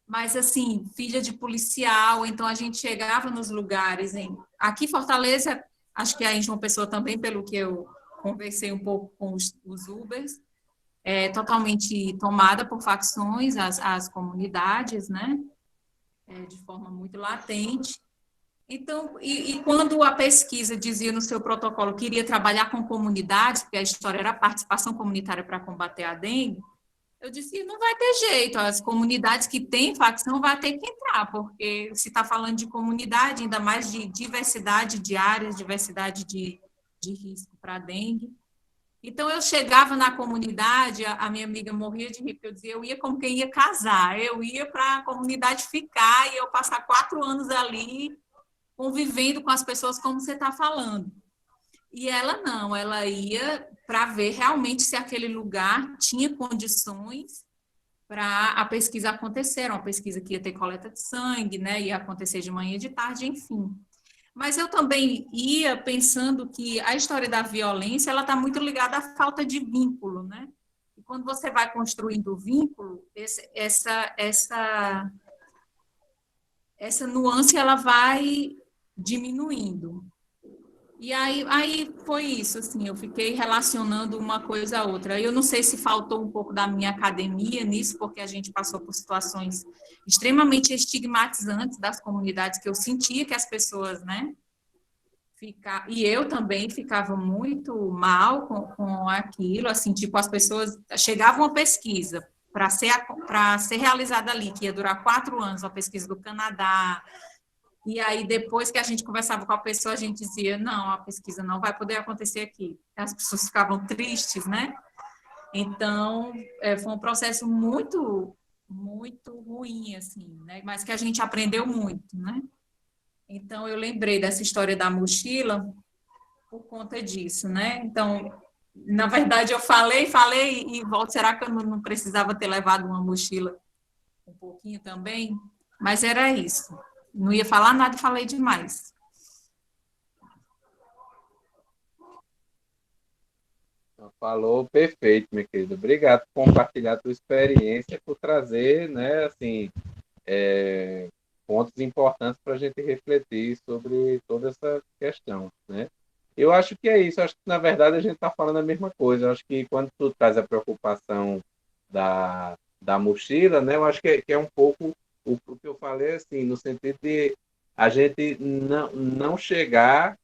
mas assim, filha de policial, então a gente chegava nos lugares, aqui em Fortaleza, acho que aí em João Pessoa também, pelo que eu conversei um pouco com os Ubers, é totalmente tomada por facções, as comunidades, né? De forma muito latente. Então, e quando a pesquisa dizia no seu protocolo que iria trabalhar com comunidades, porque a história era a participação comunitária para combater a dengue, eu disse, não vai ter jeito, as comunidades que têm facção vai ter que entrar, porque se está falando de comunidade, ainda mais de diversidade de áreas, diversidade de risco para a dengue. Então, eu chegava na comunidade, a minha amiga morria de rir, porque eu dizia, eu ia como quem ia casar, eu ia para a comunidade ficar e eu passar 4 anos ali convivendo com as pessoas como você está falando. E ela não, ela ia para ver realmente se aquele lugar tinha condições para a pesquisa acontecer, uma pesquisa que ia ter coleta de sangue, né, ia acontecer de manhã e de tarde, enfim. Mas eu também ia pensando que a história da violência ela está muito ligada à falta de vínculo, né? E quando você vai construindo o vínculo, essa nuance ela vai diminuindo. E aí foi isso, assim, eu fiquei relacionando uma coisa a outra. Eu não sei se faltou um pouco da minha academia nisso, porque a gente passou por situações extremamente estigmatizantes das comunidades, que eu sentia que as pessoas, né, e eu também ficava muito mal com aquilo, assim, tipo, as pessoas, chegava uma pesquisa para ser realizada ali, que ia durar 4 anos, uma pesquisa do Canadá. E aí, depois que a gente conversava com a pessoa, a gente dizia, não, a pesquisa não vai poder acontecer aqui. As pessoas ficavam tristes, né? Então, foi um processo muito, muito ruim, assim, né? Mas que a gente aprendeu muito, né? Então, eu lembrei dessa história da mochila por conta disso, né? Então, na verdade, eu falei e volto, será que eu não precisava ter levado uma mochila um pouquinho também? Mas era isso. Não ia falar nada e falei demais. Falou perfeito, minha querida. Obrigado por compartilhar a tua experiência, por trazer, né, assim, pontos importantes para a gente refletir sobre toda essa questão, né? Eu acho que é isso. Eu acho que, na verdade, a gente está falando a mesma coisa. Eu acho que quando tu traz a preocupação da mochila, né, eu acho que é um pouco o que eu falei, assim, no sentido de a gente não chegar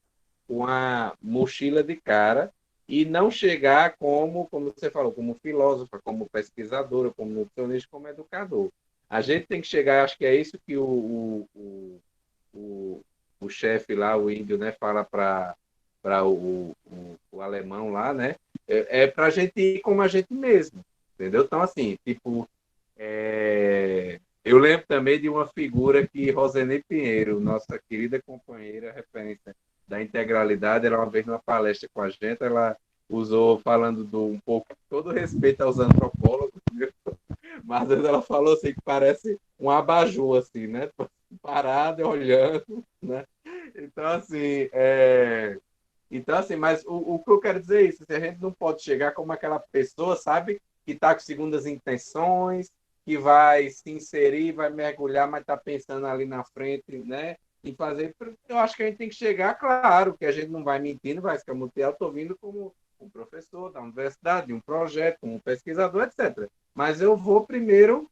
com a mochila de cara e não chegar como você falou, como filósofa, como pesquisadora, como nutricionista, como educador. A gente tem que chegar, acho que é isso que o chefe lá, o índio, né, fala para o alemão lá, né, para a gente ir como a gente mesmo, entendeu? Então, assim, tipo, eu lembro também de uma figura que Rosenei Pinheiro, nossa querida companheira, referência da integralidade, ela uma vez numa palestra com a gente, ela usou, falando um pouco, todo respeito aos antropólogos, viu? Mas às vezes ela falou assim, que parece um abajur, assim, né? Parado e olhando, né? Então, assim, mas o que eu quero dizer é isso, a gente não pode chegar como aquela pessoa, sabe, que está com segundas intenções, que vai se inserir, vai mergulhar, mas está pensando ali na frente, né? E fazer. Eu acho que a gente tem que chegar, claro, que a gente não vai mentir, não vai escamotear. Eu estou vindo como um professor da universidade, de um projeto, como um pesquisador, etc. Mas eu vou primeiro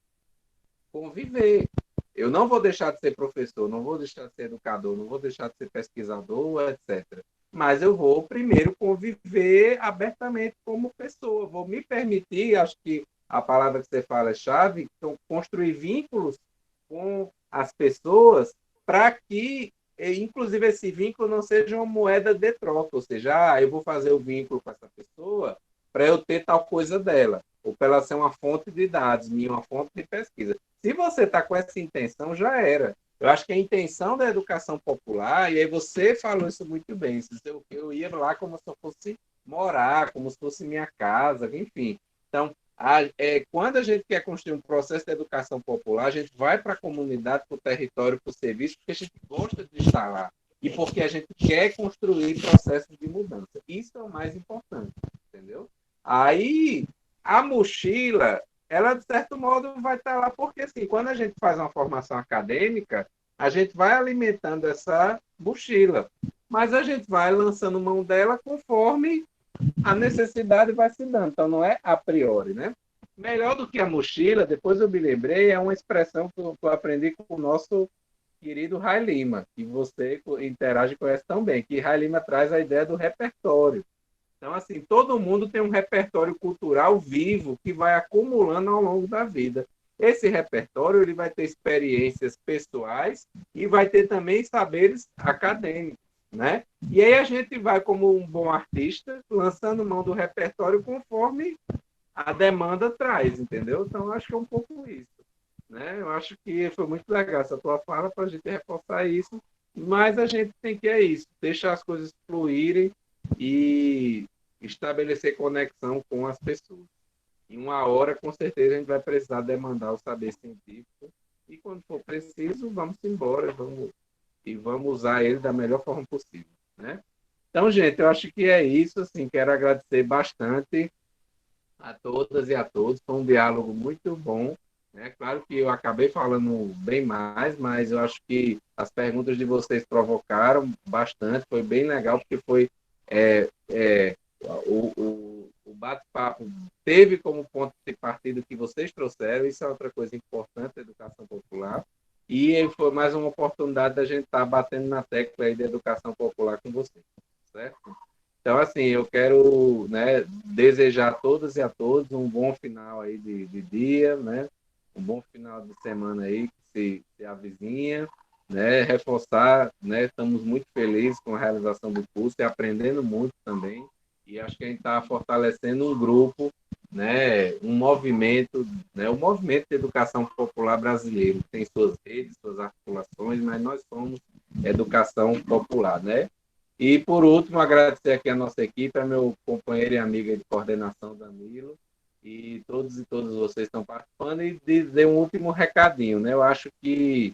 conviver. Eu não vou deixar de ser professor, não vou deixar de ser educador, não vou deixar de ser pesquisador, etc. Mas eu vou primeiro conviver abertamente como pessoa, vou me permitir, acho que a palavra que você fala é chave, então, construir vínculos com as pessoas para que, inclusive, esse vínculo não seja uma moeda de troca, ou seja, eu vou fazer o vínculo com essa pessoa para eu ter tal coisa dela, ou para ela ser uma fonte de dados, minha, uma fonte de pesquisa. Se você está com essa intenção, já era. Eu acho que a intenção da educação popular, e aí você falou isso muito bem, eu ia lá como se eu fosse morar, como se fosse minha casa, enfim. Então, quando a gente quer construir um processo de educação popular, a gente vai para a comunidade, para o território, para o serviço, porque a gente gosta de estar lá e porque a gente quer construir processos de mudança. Isso é o mais importante, entendeu? Aí, a mochila, ela, de certo modo, vai estar lá, porque, assim, quando a gente faz uma formação acadêmica, a gente vai alimentando essa mochila, mas a gente vai lançando mão dela conforme a necessidade vai se dando, então não é a priori, né? Melhor do que a mochila, depois eu me lembrei, é uma expressão que eu aprendi com o nosso querido Ray Lima, que você interage e conhece tão bem, que Ray Lima traz a ideia do repertório. Então, assim, todo mundo tem um repertório cultural vivo que vai acumulando ao longo da vida. Esse repertório ele vai ter experiências pessoais e vai ter também saberes acadêmicos, né? E aí a gente vai, como um bom artista, lançando mão do repertório conforme a demanda traz, entendeu? Então, eu acho que é um pouco isso, né? Eu acho que foi muito legal essa tua fala para a gente reforçar isso, mas a gente tem que deixar as coisas fluírem e estabelecer conexão com as pessoas. Em uma hora, com certeza, a gente vai precisar demandar o saber científico e, quando for preciso, vamos embora, vamos usar ele da melhor forma possível, né? Então, gente, eu acho que é isso, assim, quero agradecer bastante a todas e a todos, foi um diálogo muito bom, né? Claro que eu acabei falando bem mais, mas eu acho que as perguntas de vocês provocaram bastante, foi bem legal, porque foi o bate-papo teve como ponto de partida que vocês trouxeram, isso é outra coisa importante da educação popular, e foi mais uma oportunidade da gente estar batendo na tecla aí da educação popular com vocês, certo? Então, assim, eu quero, né, desejar a todas e a todos um bom final aí de dia, né, um bom final de semana aí que se avizinha, né, reforçar, né, estamos muito felizes com a realização do curso e aprendendo muito também, e acho que a gente está fortalecendo um grupo, né, um movimento de educação popular brasileiro, que tem suas redes, suas articulações, mas nós somos educação popular, né? E, por último, agradecer aqui a nossa equipe, a meu companheiro e amiga de coordenação, Danilo, e todos vocês que estão participando, e dizer um último recadinho, né? Eu acho que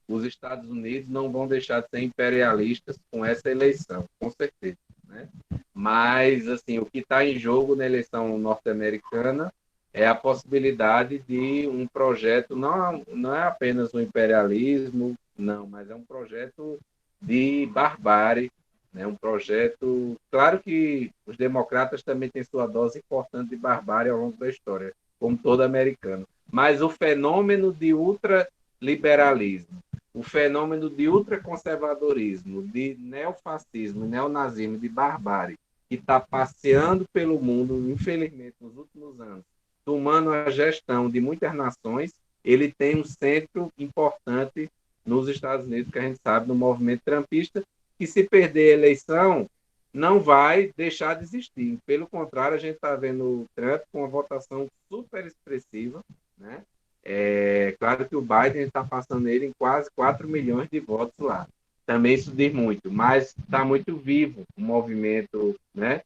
os Estados Unidos não vão deixar de ser imperialistas com essa eleição, com certeza, né? Mas, assim, o que está em jogo na eleição norte-americana é a possibilidade de um projeto, não é apenas um imperialismo, não, mas é um projeto de barbárie, né? Um projeto... Claro que os democratas também têm sua dose importante de barbárie ao longo da história, como todo americano. Mas o fenômeno de ultraliberalismo, o fenômeno de ultraconservadorismo, de neofascismo, neonazismo, de barbárie, que está passeando pelo mundo, infelizmente, nos últimos anos, tomando a gestão de muitas nações, ele tem um centro importante nos Estados Unidos, que a gente sabe, no movimento trumpista, que se perder a eleição, não vai deixar de existir. Pelo contrário, a gente está vendo o Trump com uma votação super expressiva, né? É claro que o Biden está passando ele em quase 4 milhões de votos lá. Também isso diz muito, mas está muito vivo o movimento, né,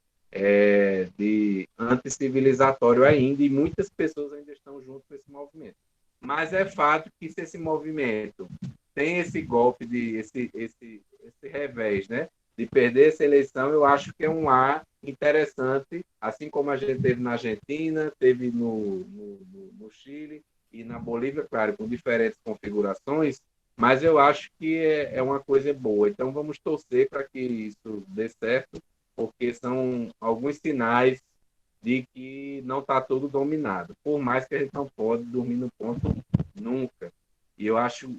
de anticivilizatório ainda, e muitas pessoas ainda estão junto com esse movimento. Mas é fato que se esse movimento tem esse golpe, esse revés, né, de perder essa eleição, eu acho que é um ar interessante, assim como a gente teve na Argentina, teve no Chile e na Bolívia, claro, com diferentes configurações, mas eu acho que é uma coisa boa. Então, vamos torcer para que isso dê certo, porque são alguns sinais de que não está tudo dominado, por mais que a gente não pode dormir no ponto nunca. E eu acho,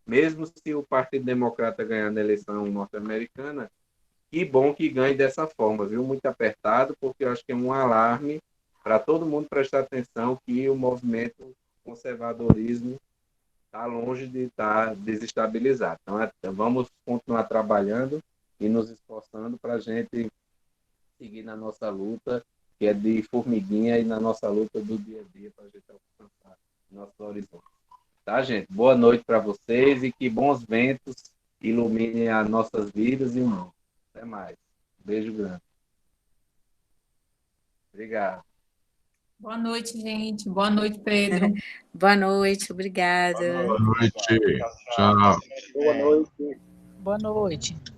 mesmo se o Partido Democrata ganhar na eleição norte-americana, que bom que ganhe dessa forma, viu? Muito apertado, porque eu acho que é um alarme para todo mundo prestar atenção que o movimento conservadorismo está longe de estar desestabilizado. Então, vamos continuar trabalhando e nos esforçando para a gente seguir na nossa luta, que é de formiguinha, e na nossa luta do dia a dia, para a gente alcançar nossos horizontes. Tá, gente? Boa noite para vocês e que bons ventos iluminem as nossas vidas e o mundo. Até mais. Beijo grande. Obrigado. Boa noite, gente. Boa noite, Pedro. Boa noite, obrigada. Boa noite. Tchau. Boa noite. Boa noite.